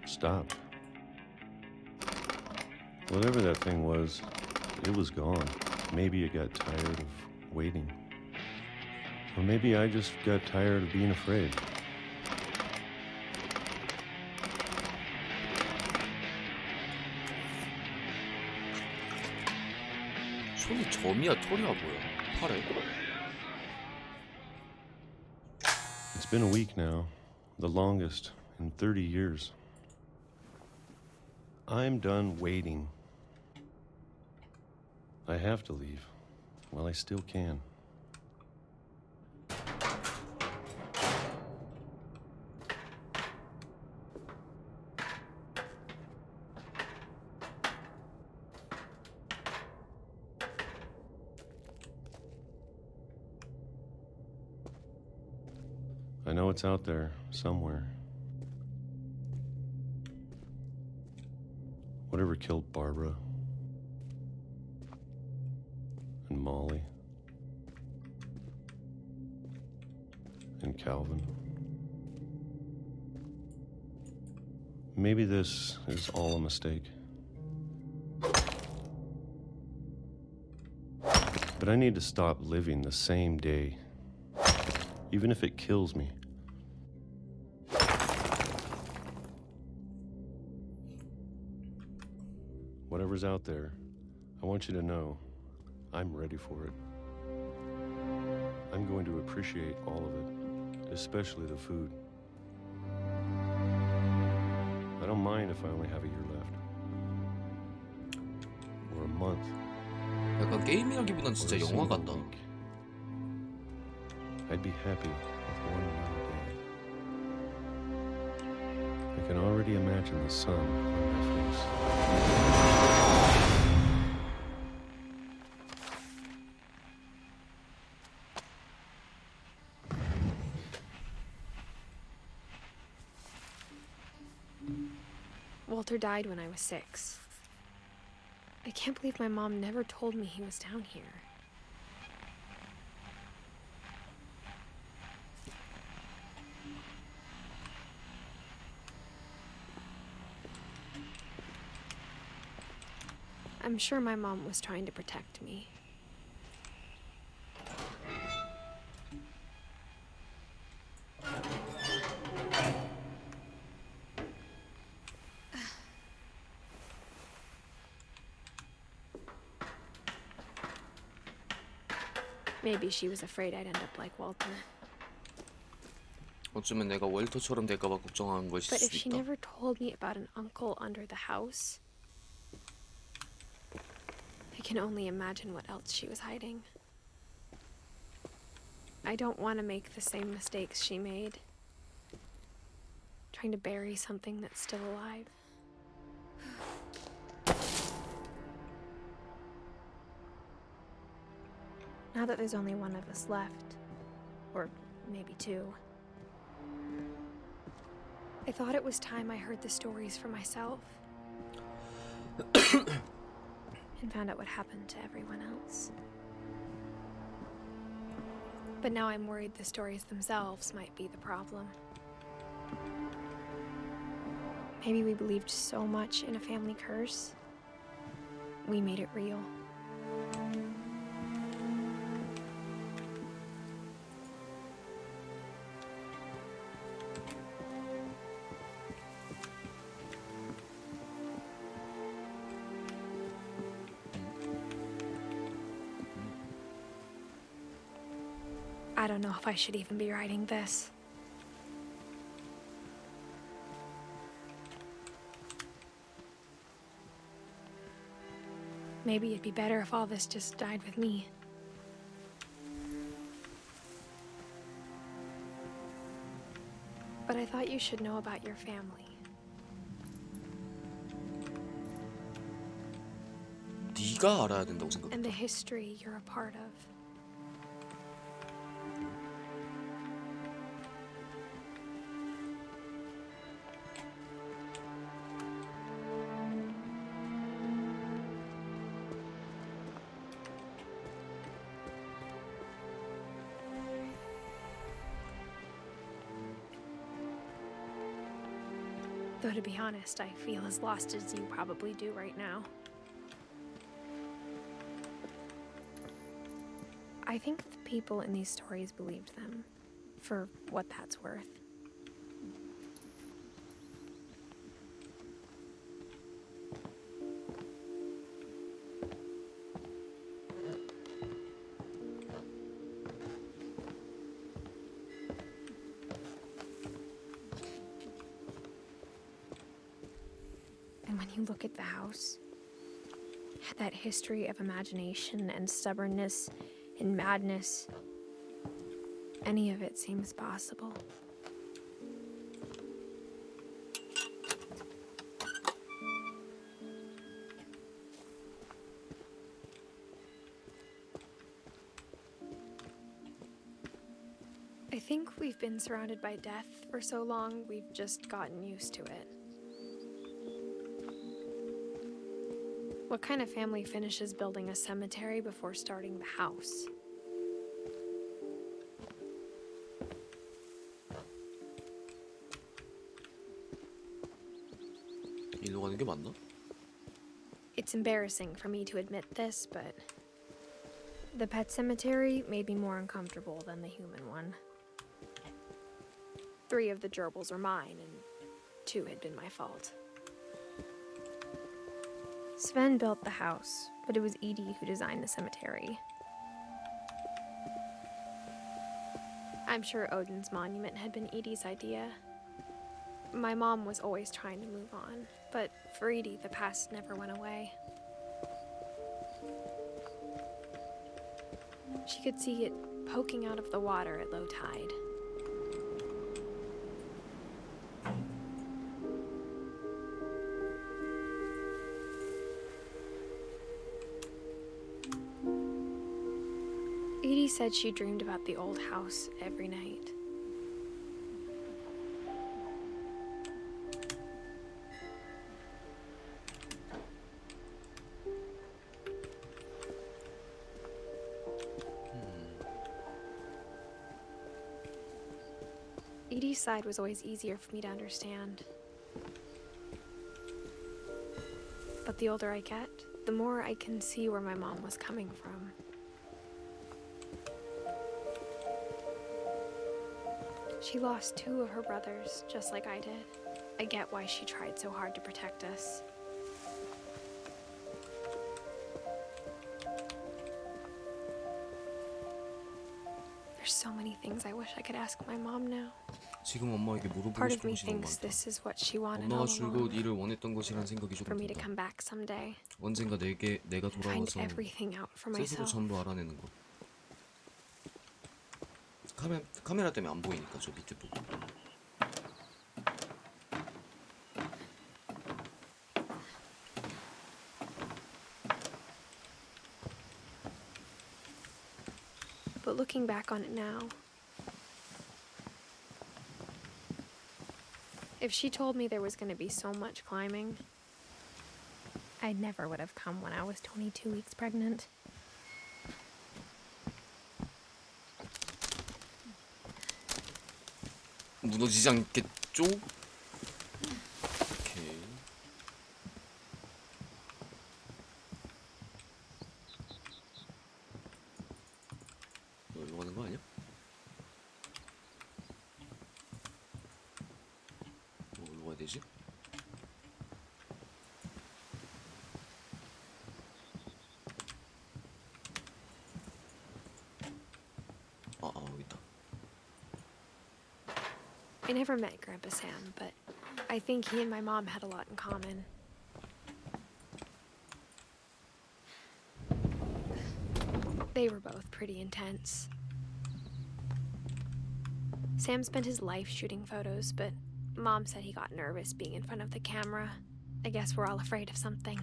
stopped. Whatever that thing was, it was gone. Maybe it got tired of waiting. Or maybe I just got tired of being afraid. 손이 점이야 털이야 뭐야? 팔에. It's been a week now, the longest in 30 years. I'm done waiting. I have to leave while I still can. I know it's out there somewhere. Whatever killed Barbara and Molly and Calvin. Maybe this is all a mistake. But I need to stop living the same day, even if it kills me. Whatever's out there, I want you to know I'm ready for it. I'm going to appreciate all of it, especially the food. I don't mind if I only have a year left. Or a month. 약간 게임이라기보단 Or 진짜 a 영화 single 같다. week. I'd be happy with one more day. I can already imagine the sun on my face. Walter died when I was 6. I can't believe my mom never told me he was down here. I'm sure my mom was trying to protect me. Maybe she was afraid I'd end up like Walter. 어쩌면 내가 월터처럼 될까봐 걱정한 것일 But if 수 she 있다. never told me about an uncle under the house, I can only imagine what else she was hiding. I don't want to make the same mistakes she made, trying to bury something that's still alive. Now that there's only one of us left, or maybe two, I thought it was time I heard the stories for myself and found out what happened to everyone else. But now I'm worried the stories themselves might be the problem. Maybe we believed so much in a family curse, we made it real. I don't know if I should even be writing this. Maybe it'd be better if all this just died with me. But I thought you should know about your family. 네가 알아야 된다고 생각해. And the history you're a part of. Though to be honest, I feel as lost as you probably do right now. I think the people in these stories believed them, for what that's worth. And when you look at the house, that history of imagination and stubbornness and madness, any of it seems possible. I think we've been surrounded by death for so long, we've just gotten used to it. What kind of family finishes building a cemetery before starting the house? 일로 가는 게 맞나? It's embarrassing for me to admit this, but the pet cemetery made me more uncomfortable than the human one. 3 of the gerbils are mine, and 2 had been my fault. Sven built the house, but it was Edie who designed the cemetery. I'm sure Odin's monument had been Edie's idea. My mom was always trying to move on, but for Edie, the past never went away. She could see it poking out of the water at low tide. Edie said she dreamed about the old house every night. Edie's side was always easier for me to understand. But the older I get, the more I can see where my mom was coming from. She lost 2 of her brothers, just like I did. I get why she tried so hard to protect us. There's so many things I wish I could ask my mom now. 지금 엄마에게 물어보고 Part of 싶은 me 것이 너무 thinks 많다. this is what she wanted 엄마가 all 줄곧 along. 이를 원했던 것이란 생각이 For 조금 me to 든다. come back someday. 언젠가 내가 Find 돌아와서 everything out for 스스로 myself. 전부 알아내는 것. 카메라 때문에 안 보이니까 저 밑에 부분. But looking back on it now, if she told me there was going to be so much climbing, I never would have come when I was 22 weeks pregnant. 무너지지 않겠죠? 오케이. 여기로 가는 거 아니야? 어디로 가야 되지? 여기 있다. I never met Grandpa Sam, but I think he and my mom had a lot in common. They were both pretty intense. Sam spent his life shooting photos, but Mom said he got nervous being in front of the camera. I guess we're all afraid of something.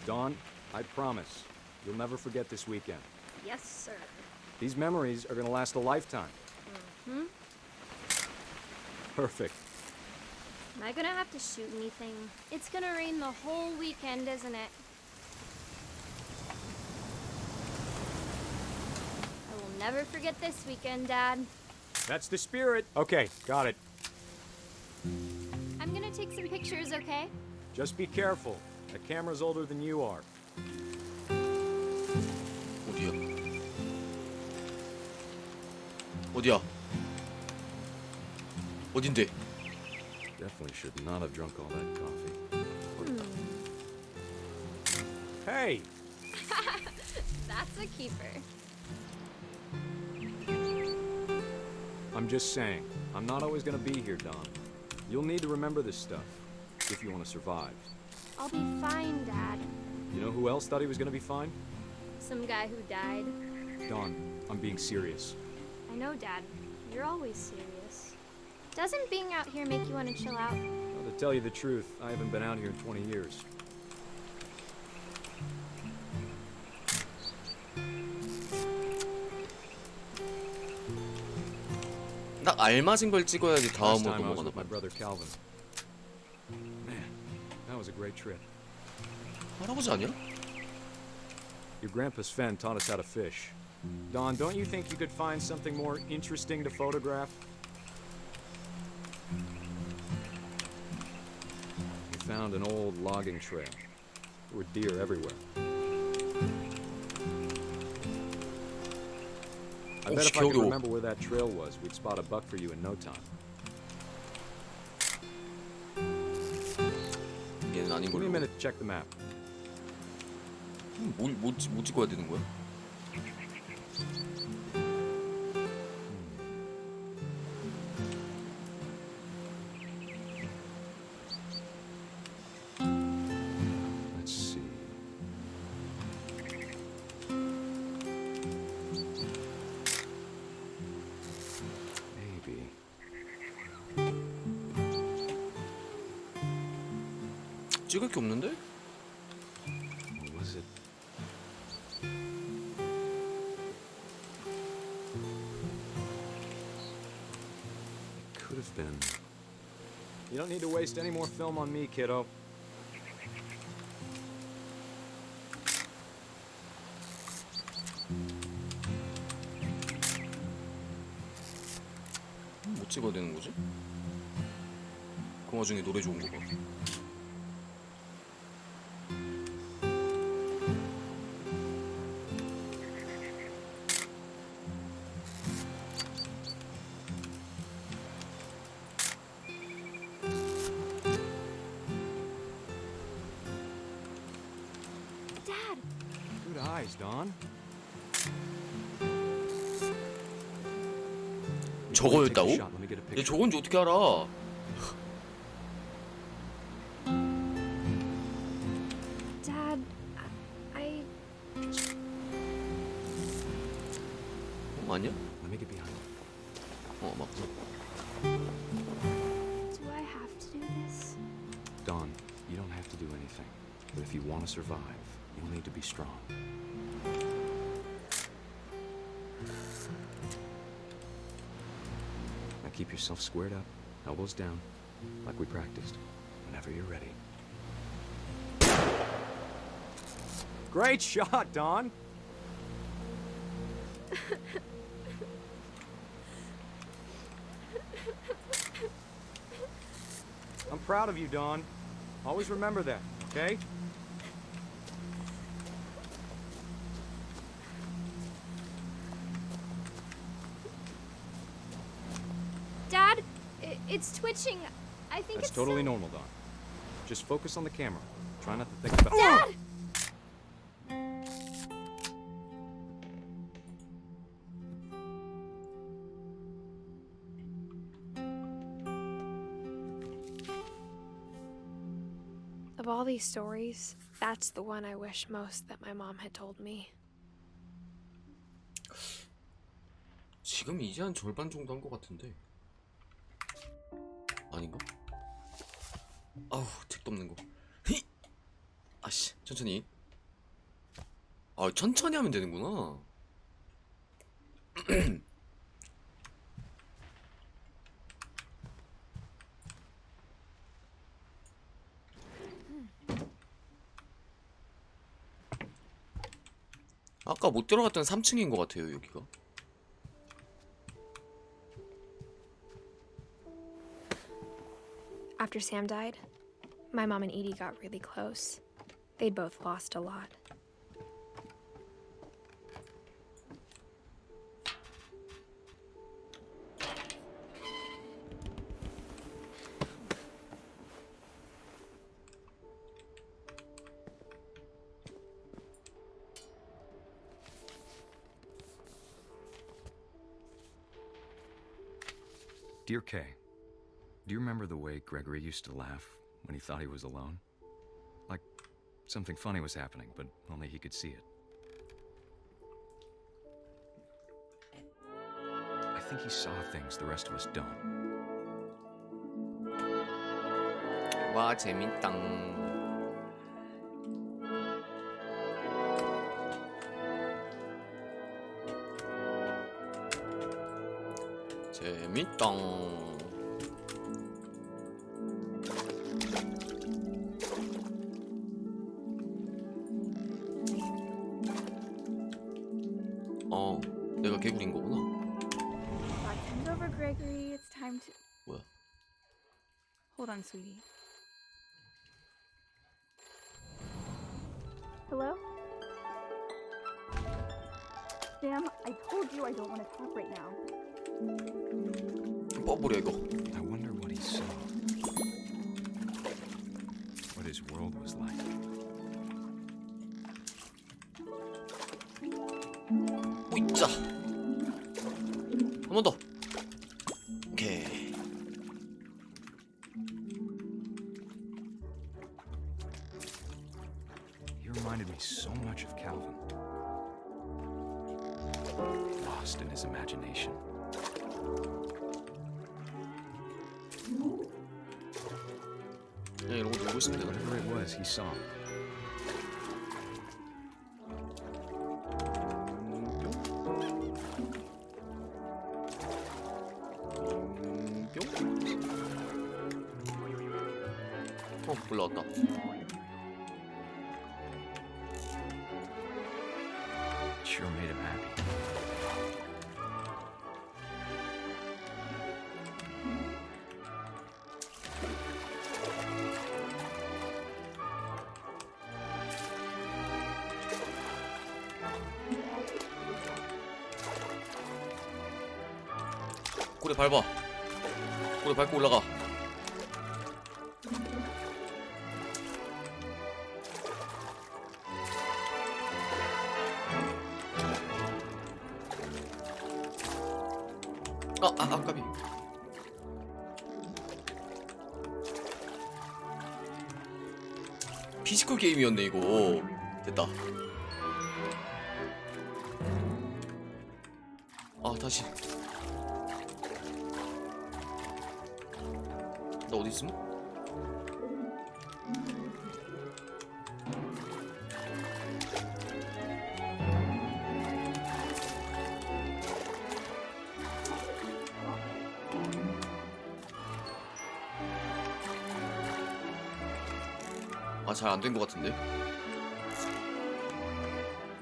Dawn, I promise, you'll never forget this weekend. Yes, sir. These memories are gonna last a lifetime. Hmm? Perfect. Am I gonna have to shoot anything? It's gonna rain the whole weekend, isn't it? I will never forget this weekend, Dad. That's the spirit. Okay, got it. I'm gonna take some pictures, okay? Just be careful. That camera's older than you are. 어디야? 어디야? 어딘데? Definitely should not have drunk all that coffee. Hey! That's a keeper. I'm just saying, I'm not always gonna be here, Don. You'll need to remember this stuff if you want to survive. I'll be fine, Dad. You know who else thought he was gonna be fine? Some guy who died. Don, I'm being serious. I know, Dad. You're always serious. Doesn't being out here make you want to chill out? Well, to tell you the truth, I haven't been out here in 20 years. 딱 알맞은 걸 찍어야지 Last 다음으로 time I was 넘어가나 with my 봐. brother Calvin. Man, that was a great trip. 할아버지 아니야? Your grandpa Sven taught us how to fish. Don, don't you think you could find something more interesting to photograph? We found an old logging trail. There were deer everywhere. I bet if I could remember where that trail was, we'd spot a buck for you in no time. 얘는 아닌 Give me a 걸로. minute to check the map. 뭐 찍어야 되는 거야? Let's see. Maybe. 찍을 게 없는데? What was it? It could have been. You don't need to waste any more film on me, kiddo. 뭐 찍어야 되는 거지? 그 와중에 노래 좋은 거 봐. Dad! Good eyes, Don. 저거였다고? Take a shot. Let me get a 근데 picture. 저건지 어떻게 알아? Dad, I... 아니야? Let me get behind you. 맞다. Do I have to do this? Dawn, you don't have to do anything. But if you want to survive, you'll need to be strong. Now keep yourself squared up, elbows down, like we practiced. Whenever you're ready. Great shot, Dawn! I'm proud of you, Dawn. Always remember that, okay? Dad, it's twitching. I think That's it's totally so- normal, Dawn. Just focus on the camera. Try not to think about— Dad! Of all these stories, that's the one I wish most that my mom had told me. 지금 이제 한 절반 정도 한 것 같은데. 아닌가? 아우, 책도 없는 거. 히! 아씨, 천천히. 아, 천천히 하면 되는구나. 아까 못 들어갔던 3층인 것 같아요, 여기가. After Sam died, my mom and Edie got really close. They'd both lost a lot. Dear Kay, do you remember the way Gregory used to laugh when he thought he was alone? Like something funny was happening, but only he could see it. I think he saw things the rest of us don't. 와, 재밌당. 재밌당. 내가 개구리인 거구나. Hand over, Gregory. It's time to. 뭐야? Hold on, sweetie. Hello? Sam, I told you I don't want to talk right now. 뻐부려 이거. I wonder what he saw. What his world was like. 오이자. 한 번 더. 오케이. He reminded me so much of Calvin. Lost in his imagination. 그냥 이런 거 놀고 있으면 되나? Whatever it was, he saw. 올라왔다. Sure made him happy. 꼬리 밟아. 꼬리 밟고 올라가. 아까비. 피지컬 게임이었네 이거. 됐다. 아 다시. 나 어디 있음? 아, 잘 안 된 것 같은데?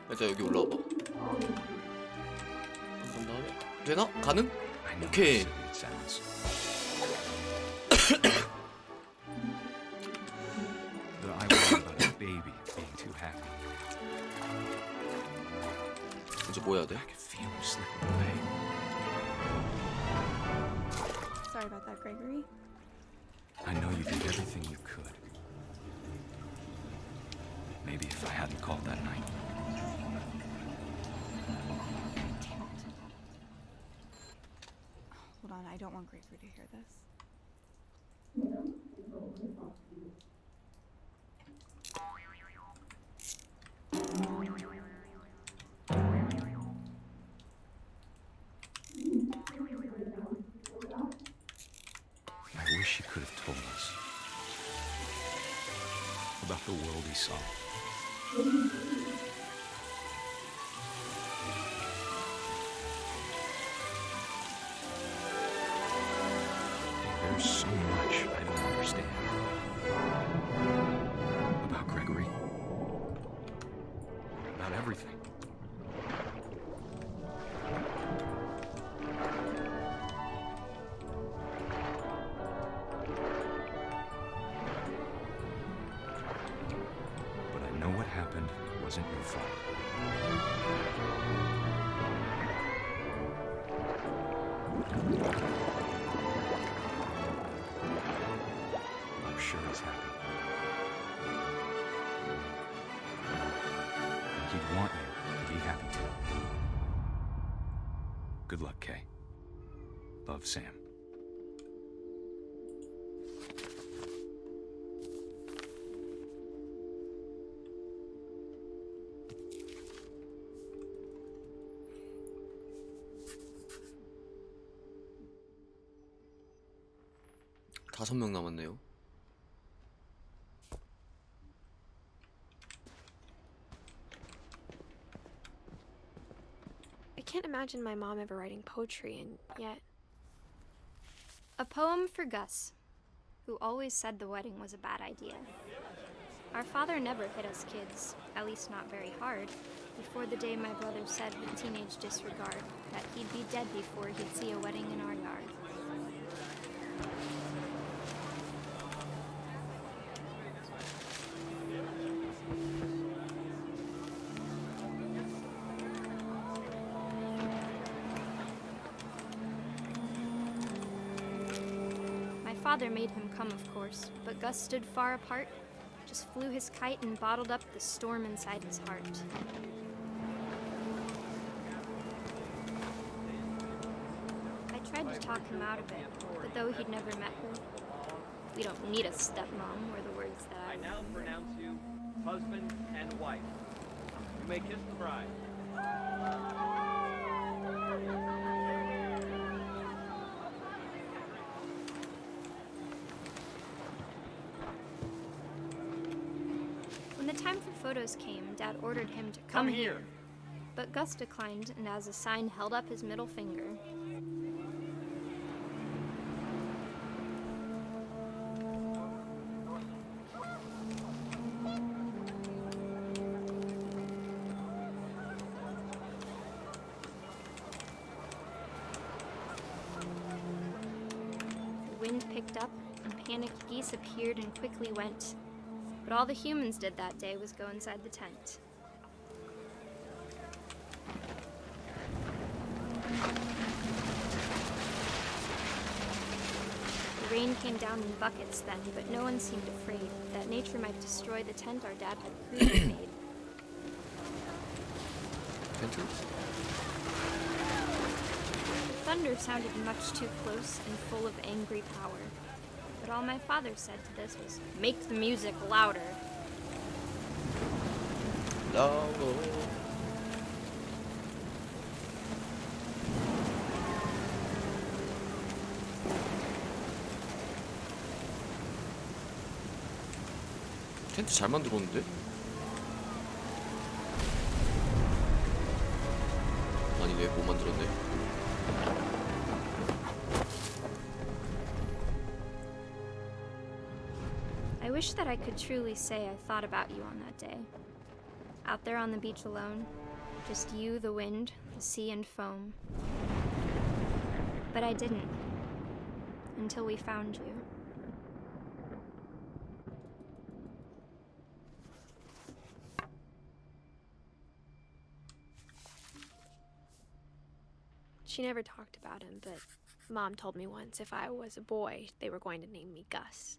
일단 여기 올라와봐. 그런 다음에 되나? 가능? I know 오케이. how silly it sounds. But I worry about a baby being too happy. 이제 뭐 해야 돼? I could feel him slipping away. Sorry about that, Gregory. I know you did everything you could. Maybe if I hadn't called that night. Hold on, I don't want Gregory to hear this. I wish he could have told us about the world he saw. There's so much I don't understand about Gregory, about everything. But I know what happened wasn't your fault. I'm sure he's happy. And he'd want you to be happy too. Good luck, Kay. Love, Sam. 다섯 명 남았네요. I can't imagine my mom ever writing poetry, and yet. A poem for Gus, who always said the wedding was a bad idea. Our father never hit us kids, at least not very hard, before the day my brother said with teenage disregard that he'd be dead before he'd see a wedding in our yard. My father made him come, of course, but Gus stood far apart, just flew his kite and bottled up the storm inside his heart. I tried to talk him out of it, but though he'd never met her, we don't need a stepmom, were the words that I now pronounce you husband and wife. You may kiss the bride. When the time for photos came, Dad ordered him to come here. But Gus declined and as a sign held up his middle finger. The wind picked up and panicked geese appeared and quickly went. But all the humans did that day was go inside the tent. The rain came down in buckets then, but no one seemed afraid that nature might destroy the tent our dad had crudely made. 펜트? The thunder sounded much too close and full of angry power. But all my father said to this was, "Make the music louder." 라고. 텐트 잘 만들었는데? 아니네, 못 만들었네. I wish that I could truly say I thought about you on that day. Out there on the beach alone, just you, the wind, the sea, and foam. But I didn't. Until we found you. She never talked about him, but Mom told me once if I was a boy, they were going to name me Gus.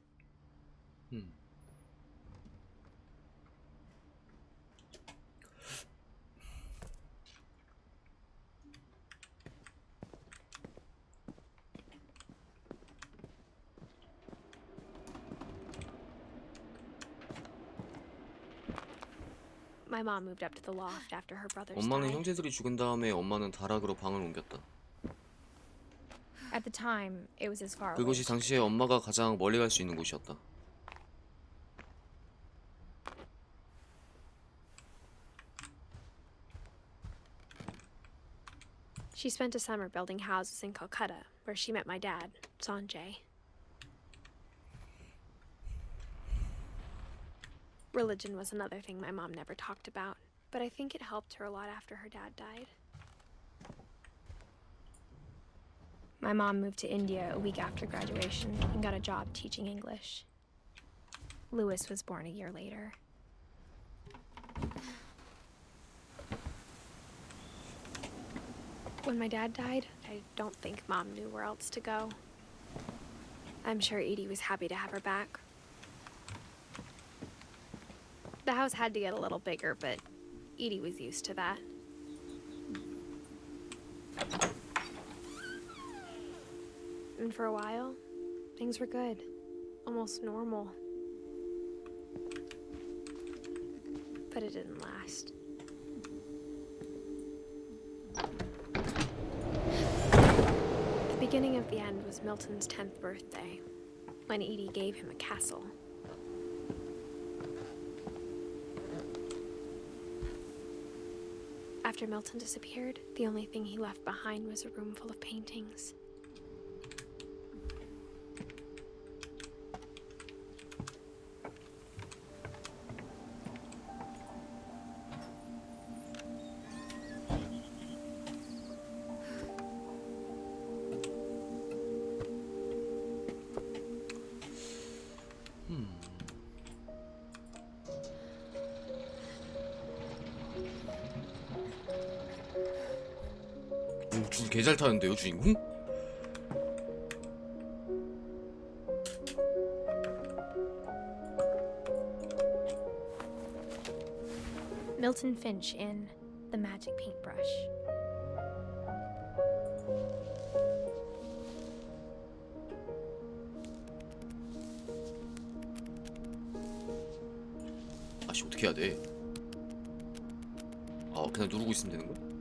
My mom moved up to the loft after her brothers 엄마는 died. 형제들이 죽은 다음에 엄마는 다락으로 방을 옮겼다. At the time, it was as far away. 그것이 당시에 엄마가 가장 멀리 갈 수 있는 곳이었다. She spent a summer building houses in Calcutta, where she met my dad, Sanjay. Religion was another thing my mom never talked about, but I think it helped her a lot after her dad died. My mom moved to India a week after graduation and got a job teaching English. Louis was born a year later. When my dad died, I don't think Mom knew where else to go. I'm sure Edie was happy to have her back. The house had to get a little bigger, but Edie was used to that. And for a while, things were good. Almost normal. But it didn't last. The beginning of the end was Milton's 10th birthday, when Edie gave him a castle. After Milton disappeared, the only thing he left behind was a room full of paintings. 줄 개 잘 타는데요, 주인공? Milton Finch in The Magic Paintbrush. 아씨, 어떻게 해야 돼? 아, 그냥 누르고 있으면 되는 거야?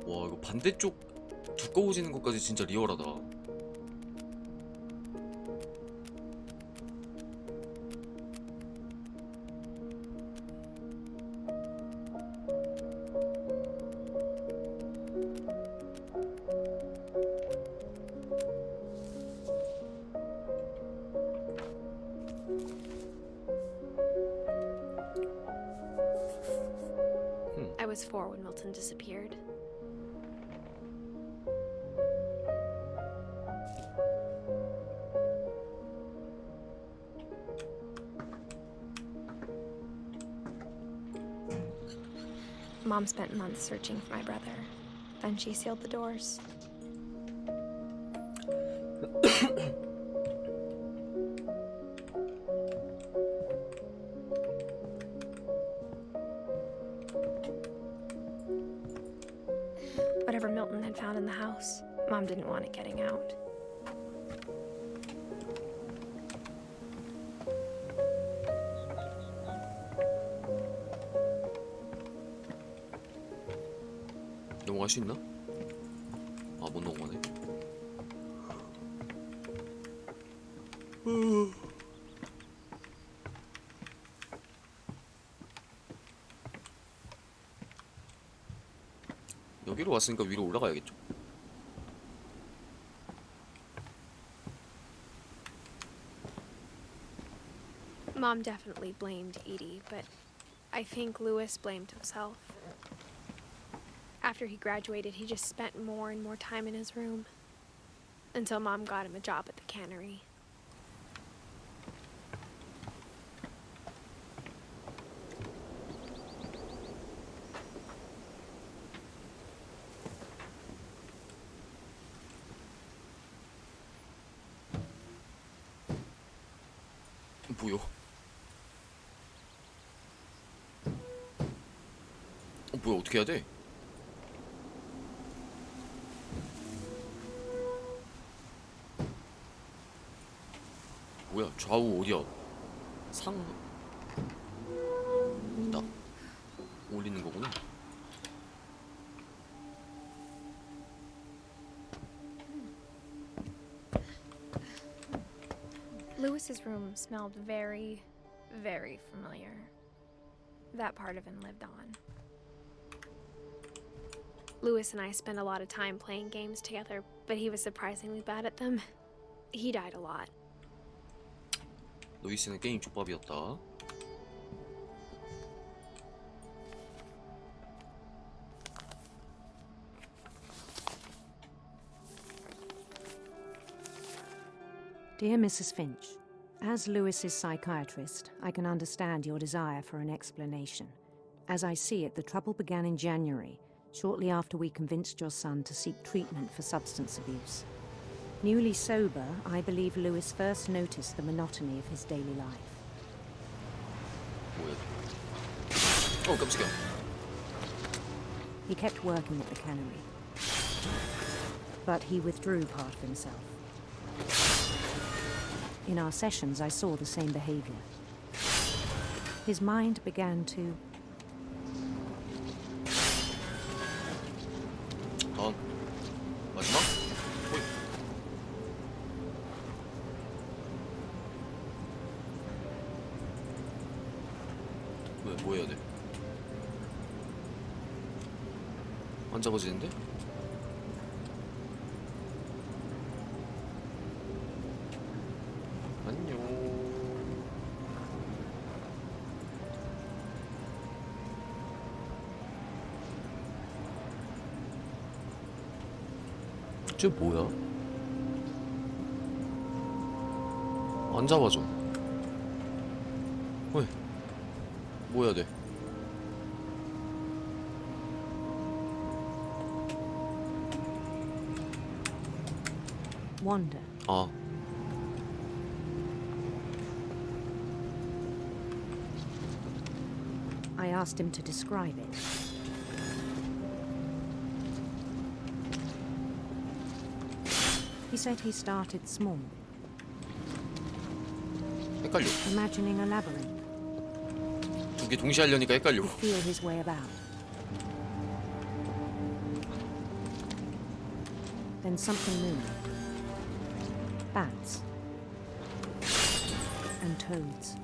와, 이거 반대쪽 두꺼워지는 것까지 진짜 리얼하다. I was 4 when Milton disappeared. Mom spent months searching for my brother. Then she sealed the doors. Milton had found in the house. Mom didn't want it getting out. 넘어갈 수 있나? 아, 못 넘어가네. 여기로 왔으니까 위로 올라가야겠죠? Mom definitely blamed Edie, but I think Louis blamed himself. After he graduated, he just spent more and more time in his room. Until Mom got him a job at the cannery. 뭐요? 뭐야, 어떻게 해야 돼? 뭐야, 좌우 어디야? 상... 나 올리는 거구나. Louis's room smelled very, very familiar. That part of him lived on. Louis and I spent a lot of time playing games together, but he was surprisingly bad at them. He died a lot. 루이스는 게임 족밥이었다. Dear Mrs. Finch, as Lewis's psychiatrist, I can understand your desire for an explanation. As I see it, the trouble began in January, shortly after we convinced your son to seek treatment for substance abuse. Newly sober, I believe Lewis first noticed the monotony of his daily life. 뭐야? 깜짝이야. He kept working at the cannery, but he withdrew part of himself. In our sessions, I saw the same behavior. His mind began to... 마지막? 호이. 뭐 해야 돼? 안 잡아지는데? 안녕. 쟤 뭐야? 안 잡아줘. 왜? 뭐 해야 돼? wander. 아. I asked him to describe it. He said he started small, 헷갈려. imagining a labyrinth. 두 개 동시에 하려니까 헷갈려. To feel his way about. Then something moved. Bats. And toads.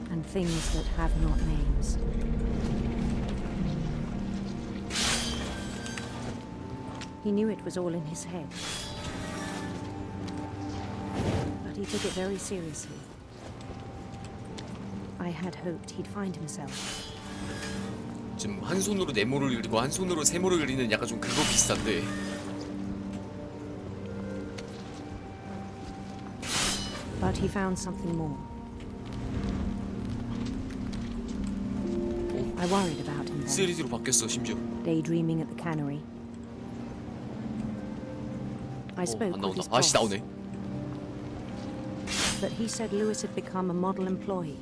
And things that have not names. He knew it was all in his head. But he took it very seriously. I had hoped he'd find himself. 지금 한 손으로 네모를 그리고 한 손으로 세모를 그리는 약간 좀 그거 비슷한데. But he found something more. I worried about him then. 3D로 바뀌었어 심지어. Daydreaming at the cannery. I spoke 안 with his 나온다. 아씨 boss, 나오네. but he said Lewis had become a model employee.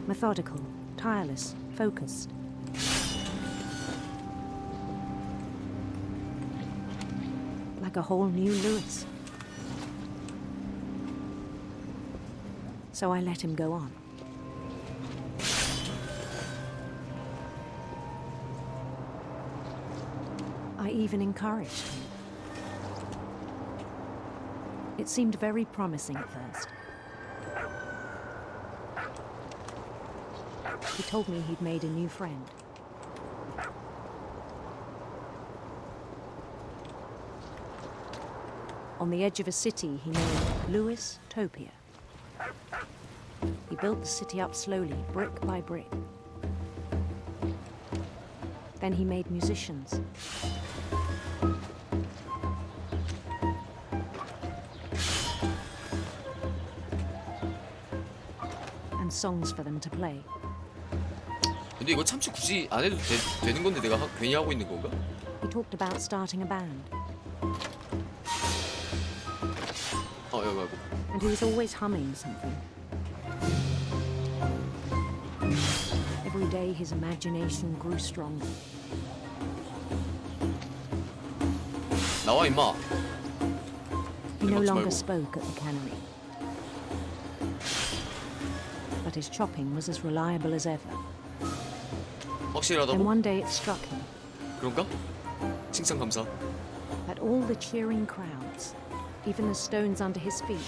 Methodical, tireless, focused. Like a whole new Lewis. So I let him go on. I even encouraged him. It seemed very promising at first. He told me he'd made a new friend. On the edge of a city he named Lewis Topia. He built the city up slowly, brick by brick. Then he made musicians. And songs for them to play. 근데 이거 참치 굳이 안 해도 되는 건데 내가 괜히 하고 있는 건가? He talked about starting a band. 여기. And he was always humming something. Every day his imagination grew stronger. 나와 임마. He no 먹지 longer 말고. spoke at the cannery. But his chopping was as reliable as ever. Then 확실하다고? one day it struck him 그런가? 칭찬 감사. that all the cheering crowds, even the stones under his feet,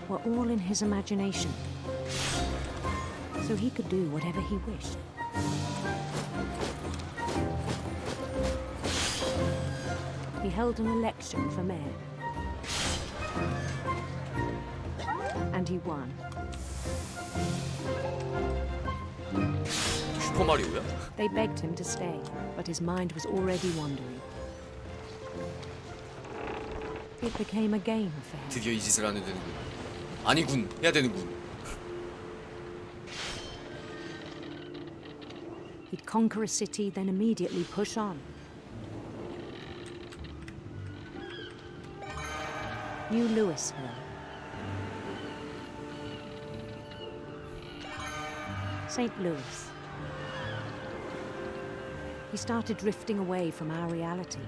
were all in his imagination. So he could do whatever he wished. He held an election for mayor. And he won. 슈퍼마리오야? They begged him to stay, but his mind was already wandering. It became a game for him. 드디어 이 짓을 안 해도 되는군. 아니군. 해야 되는군. He'd conquer a city, then immediately push on. New Louisville. St. Louis. He started drifting away from our reality.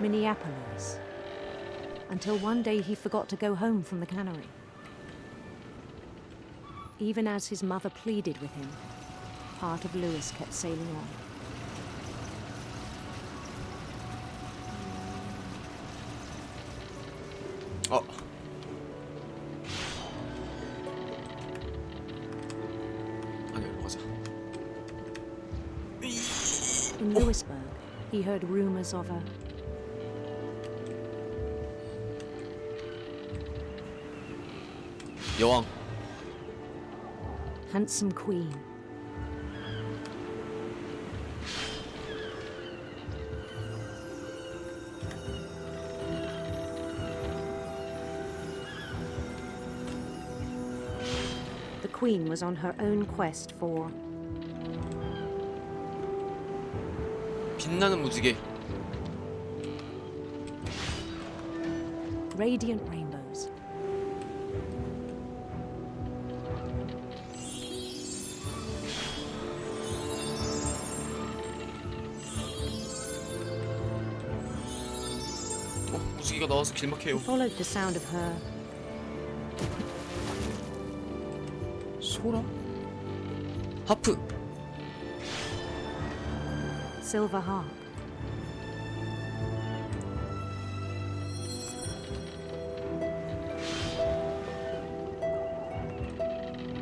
Minneapolis. Until one day he forgot to go home from the cannery. Even as his mother pleaded with him, part of Lewis kept sailing on. In Lewisburg, he heard rumors of a 여왕. handsome queen. The queen was on her own quest for 빛나는 무지개. radiant rainbows. 무지개가 나와서 길막해요. He followed the sound of her 소라? 하프. silver harp.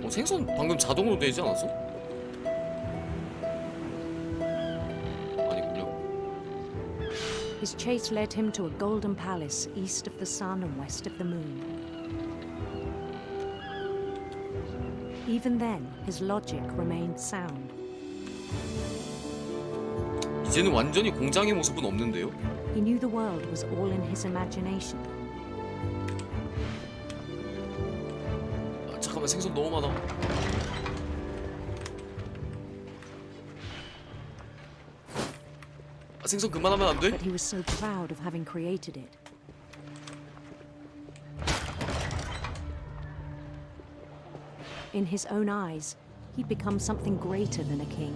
생선 방금 자동으로 되지 않았어? 아니군요. His chase led him to a golden palace east of the sun and west of the moon. Even then, his logic remained sound. 이제는 완전히 공장의 모습은 없는데요? He knew the world was all in his imagination. 잠깐만, 생선 너무 많아. 아, 생선 그만하면 안 돼? But he was so proud of having created it. In his own eyes, he'd become something greater than a king.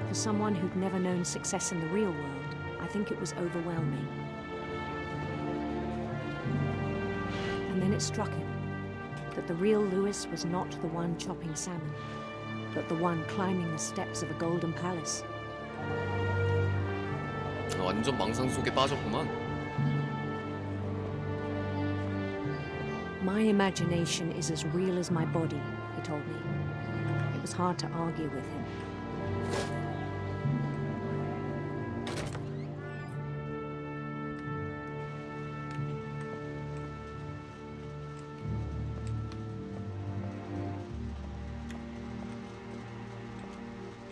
For someone who'd never known success in the real world, I think it was overwhelming. And then it struck him that the real Lewis was not the one chopping salmon, but the one climbing the steps of a golden palace. 완전 망상 속에 빠졌구만. My imagination is as real as my body, he told me. It was hard to argue with him.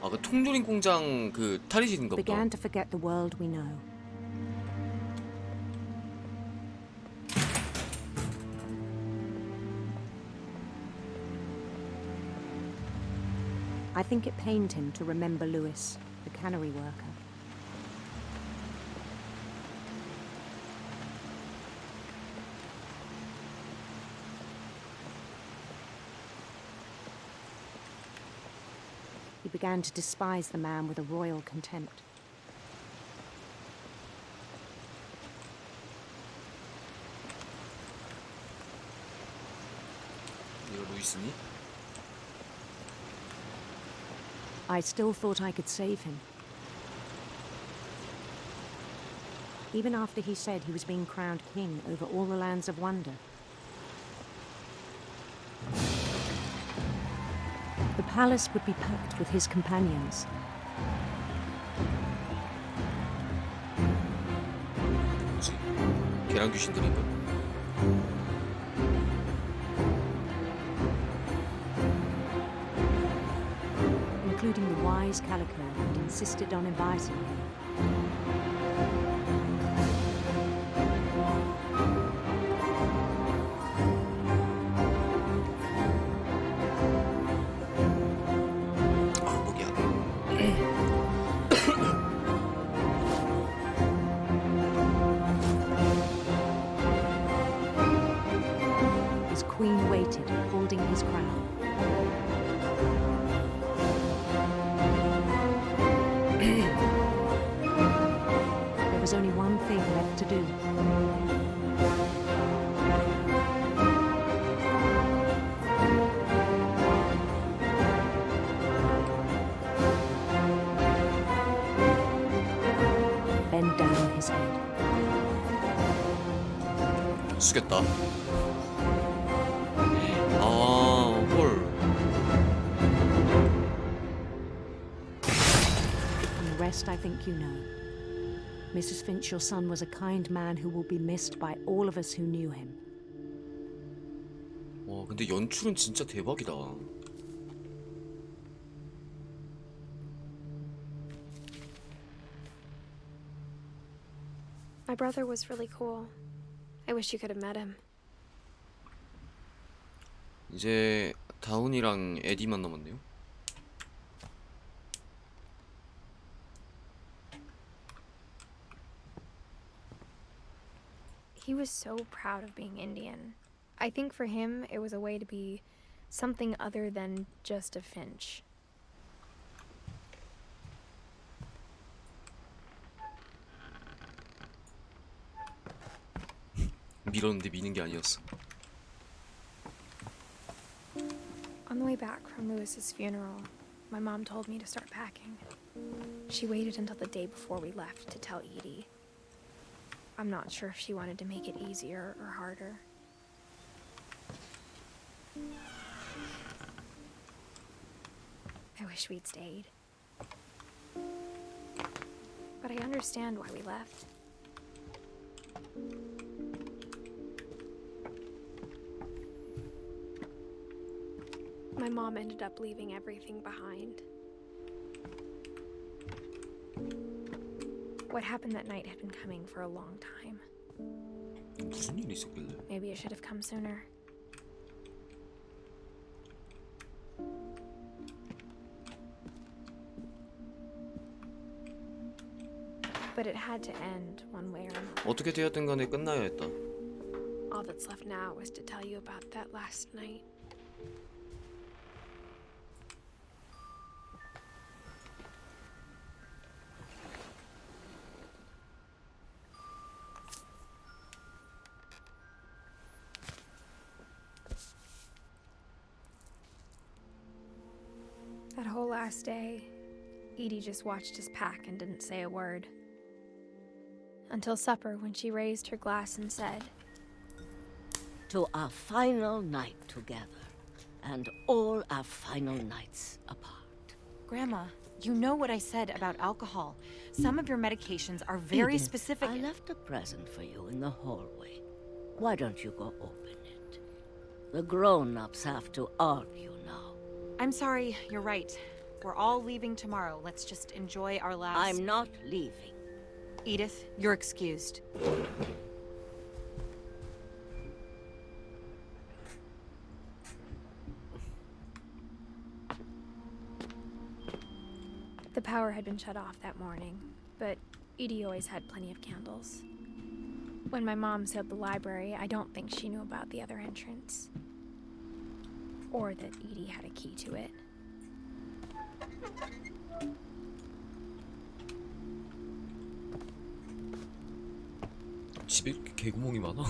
아, 그 통조림 공장 그 탈의실인가 보다. Began to forget the world we know. I think it pained him to remember Lewis, the cannery worker. He began to despise the man with a royal contempt. 이거 루이스니? I still thought I could save him. Even after he said he was being crowned king over all the lands of wonder. The palace would be packed with his companions. 뭐지? 계란 귀신들인가? Including the wise Calico, and insisted on inviting him. 아, 목이 안 His queen waited, holding his crown. There was only one thing left to do. Bend down his head. 숙였다. 아, 헐. And the rest I think you know. Mrs. Finch, your son was a kind man who will be missed by all of us who knew him. 와, 근데 연출은 진짜 대박이다. My brother was really cool. I wish you could have met him. 이제 다운이랑 에디만 남았네요. He was so proud of being Indian. I think for him, it was a way to be something other than just a Finch. 밀었는데 미는 게 아니었어. On the way back from Lewis's funeral, my mom told me to start packing. She waited until the day before we left to tell Edie. I'm not sure if she wanted to make it easier or harder. I wish we'd stayed. But I understand why we left. My mom ended up leaving everything behind. What happened that night had been coming for a long time. 무슨 일이 있었길래? Maybe it should have come sooner. But it had to end one way or another. 어떻게 되었든 간에 끝나야 했다. All that's left now was to tell you about that last night. That whole last day, Edie just watched us pack and didn't say a word. Until supper, when she raised her glass and said, "To our final night together, and all our final nights apart." Grandma, you know what I said about alcohol. Some of your medications are very Edith, specific. I left a present for you in the hallway. Why don't you go open it? The grown-ups have to argue now. I'm sorry, you're right. We're all leaving tomorrow. Let's just enjoy our last... I'm not leaving. Edith, you're excused. The power had been shut off that morning, but Edie always had plenty of candles. When my mom sealed the library, I don't think she knew about the other entrance. Or that Edie had a key to it. 집에 이렇게 개구멍이 많아?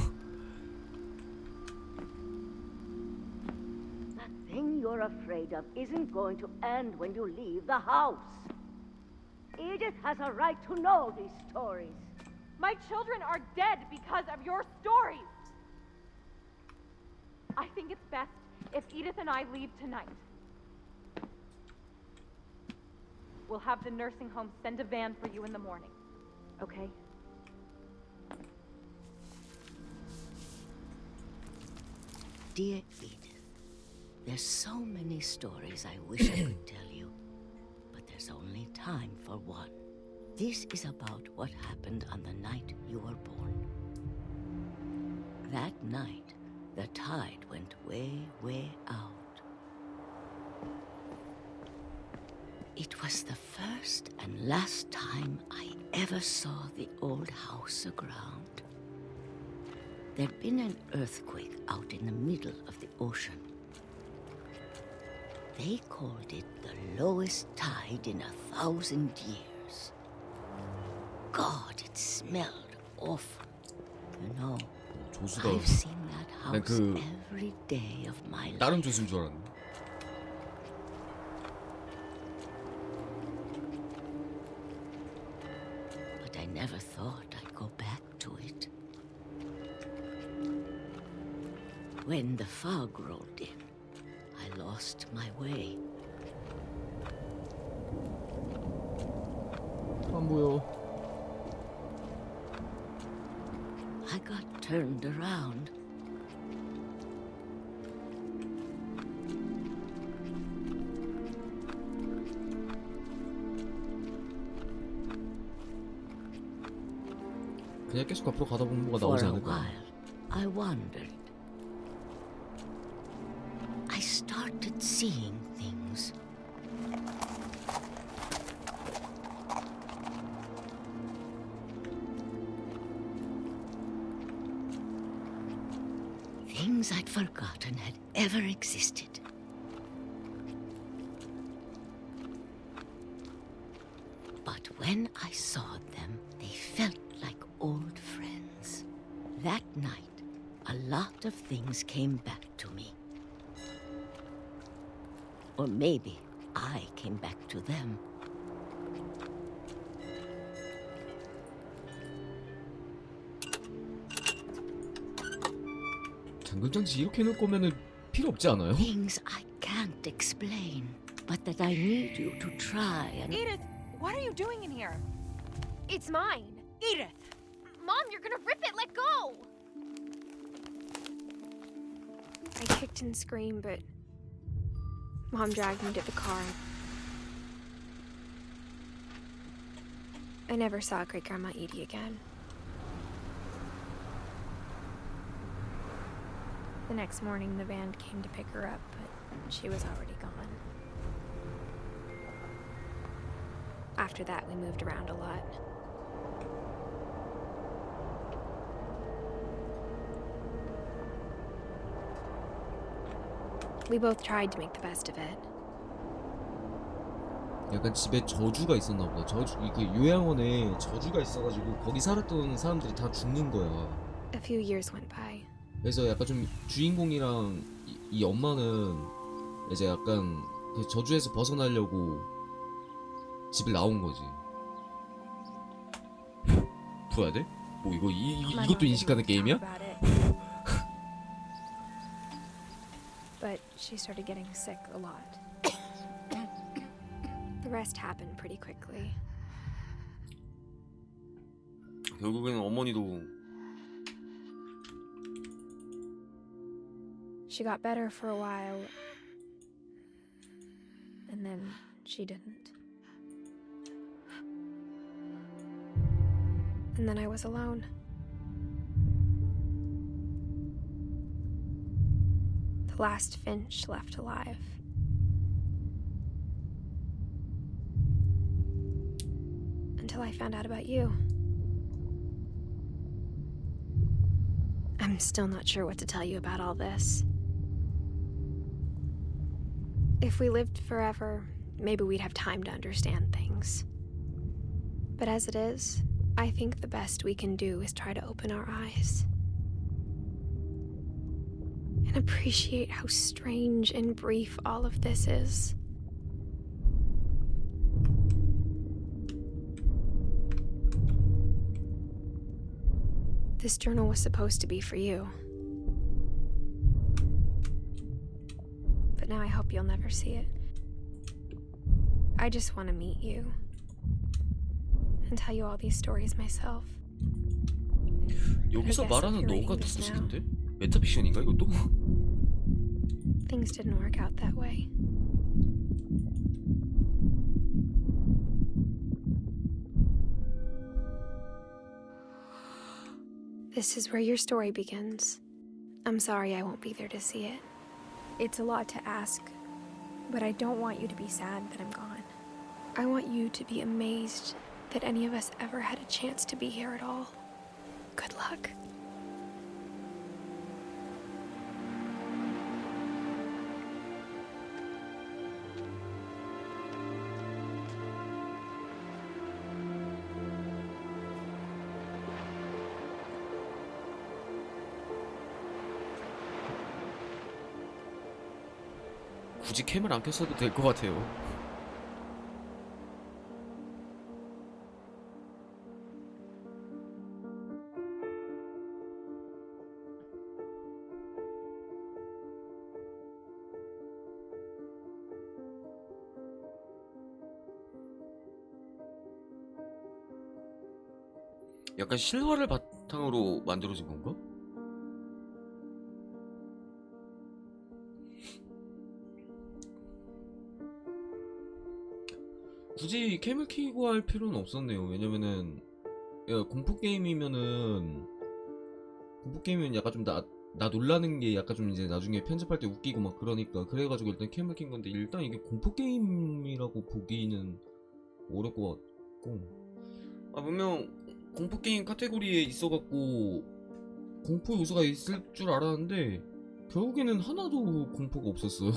That thing you're afraid of isn't going to end when you leave the house. Edith has a right to know these stories. My children are dead because of your stories. I think it's best if Edith and I leave tonight. We'll have the nursing home send a van for you in the morning, okay? Dear Edith, there's so many stories I wish I could tell you, but there's only time for one. This is about what happened on the night you were born. That night, the tide went way, way out. It was the first and last time I ever saw the old house aground. There'd been an earthquake out in the middle of the ocean. They called it the lowest tide in 1,000 years. God, it smelled awful. You know, 조수가 I've seen that 난 house 그 every day of my life. 다른 조수인 줄 알았네. But I never thought I'd go back to it. When the fog rolled in, I lost my way. 안 보여. I got turned around. 그냥 계속 앞으로 가다 보면 뭐가 For 나오지 a 않을까? while, I wandered. I started seeing things. Things I'd forgotten had ever existed. But when I saw them, they felt like old friends. That night, a lot of things came back to me. Or maybe I came back to them. 장근장치 이렇게 해놓을 거면은 필요 없지 않아요? Things I can't explain, but that I need you to try and... Edith, what are you doing in here? It's mine. Edith! Mom, you're gonna rip it. Let go! I kicked and screamed, but Mom dragged me to the car. I never saw Great Grandma Edie again. The next morning, the band came to pick her up, but she was already gone. After that, we moved around a lot. We both tried to make the best of it. 약간 집에 저주가 있었나 보다. 그 요양원에 저주가 있어가지고 거기 살았던 사람들이 다 죽는 거야. A few years went by. 그래서 약간 좀 주인공이랑 이 엄마는 이제 약간 그 저주에서 벗어나려고 집을 나온 거지. 부어야 돼? 뭐 이것도 인식하는 게임이야? But she started getting sick a lot. The rest happened pretty quickly. 결국에는 어머니도 She got better for a while, and then she didn't. And then I was alone. The last Finch left alive. Until I found out about you. I'm still not sure what to tell you about all this. If we lived forever, maybe we'd have time to understand things. But as it is, I think the best we can do is try to open our eyes. And appreciate how strange and brief all of this is. This journal was supposed to be for you. But now I hope you'll never see it. I just want to meet you and tell you all these stories myself. 여기서 말하는 너가 누구신데? 메타픽션인가 이것도? Things didn't work out that way. This is where your story begins. I'm sorry I won't be there to see it. It's a lot to ask, but I don't want you to be sad that I'm gone. I want you to be amazed that any of us ever had a chance to be here at all. Good luck. 굳이 캠을 안 켰어도 될 것 같아요. 약간 실화를 바탕으로 만들어진 건가? 굳이 캠을 켜고 할 필요는 없었네요. 왜냐면은 공포게임이면 약간 좀 나 놀라는 게 약간 좀 이제 나중에 편집할 때 웃기고 막 그러니까 그래가지고 일단 캠을 킨 건데 일단 이게 공포게임이라고 보기는 어려울 것 같고 분명 공포게임 카테고리에 있어갖고 공포 요소가 있을 줄 알았는데 결국에는 하나도 공포가 없었어요.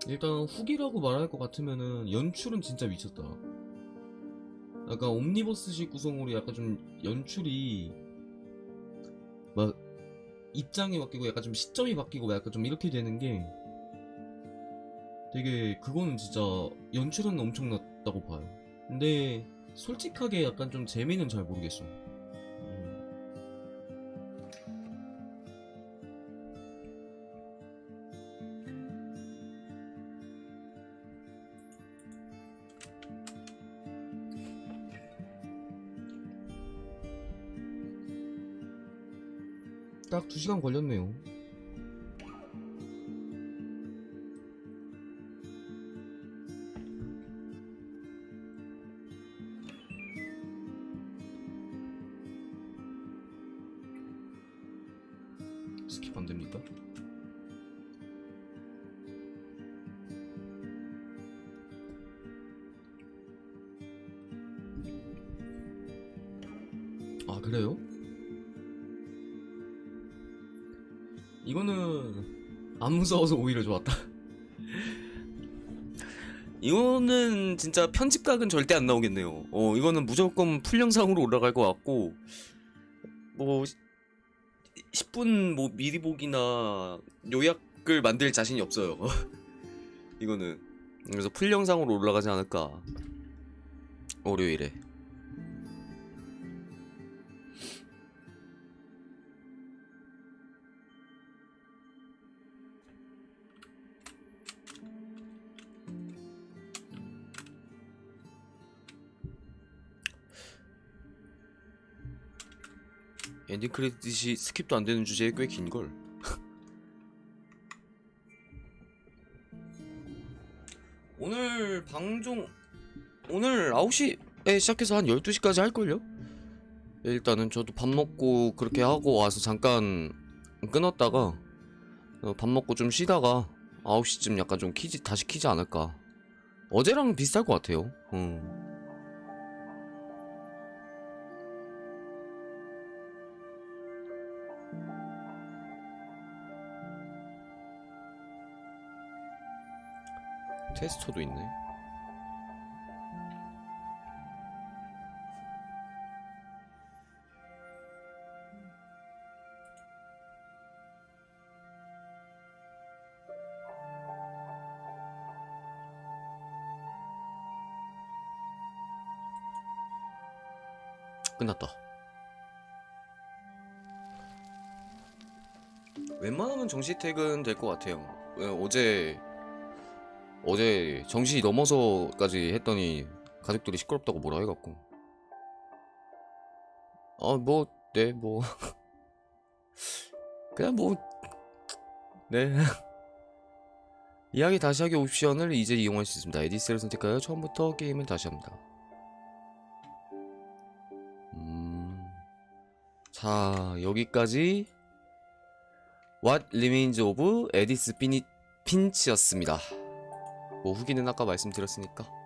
일단 후기라고 말할 것 같으면은 연출은 진짜 미쳤다. 약간 옴니버스식 구성으로 약간 좀 연출이 막 입장이 바뀌고 약간 좀 시점이 바뀌고 약간 좀 이렇게 되는 게 되게 그거는 진짜 연출은 엄청났다고 봐요. 근데 솔직하게 약간 좀 재미는 잘 모르겠어. 딱 2시간 걸렸네요. 스킵 안 됩니까? 아, 그래요? 이거는 안 무서워서 오히려 좋았다. 이거는 진짜 편집각은 절대 안 나오겠네요. 이거는 무조건 풀 영상으로 올라갈 것 같고, 뭐 10분 뭐 미리 보기나 요약을 만들 자신이 없어요. 이거는. 그래서 풀 영상으로 올라가지 않을까. 월요일에. 엔딩 크레딧이 스킵도 안 되는 주제에 꽤 긴걸. 오늘 방송 오늘 9시에 시작해서 한 12시까지 할걸요? 일단은 저도 밥 먹고 그렇게 하고 와서 잠깐 끊었다가 밥 먹고 좀 쉬다가 9시쯤 약간 좀 다시 키지 않을까. 어제랑 비슷할 것 같아요. 테스터도 있네. 끝났다. 웬만하면 정시 퇴근 될 것 같아요. 어제 정신이 넘어서까지 했더니 가족들이 시끄럽다고 뭐라 해갖고 네 뭐 그냥 뭐 네. 이야기 다시 하기 옵션을 이제 이용할 수 있습니다. 에디스를 선택하여 처음부터 게임을 다시 합니다. 자, 여기까지 What Remains of Edith Finch였습니다. 뭐 후기는 아까 말씀드렸으니까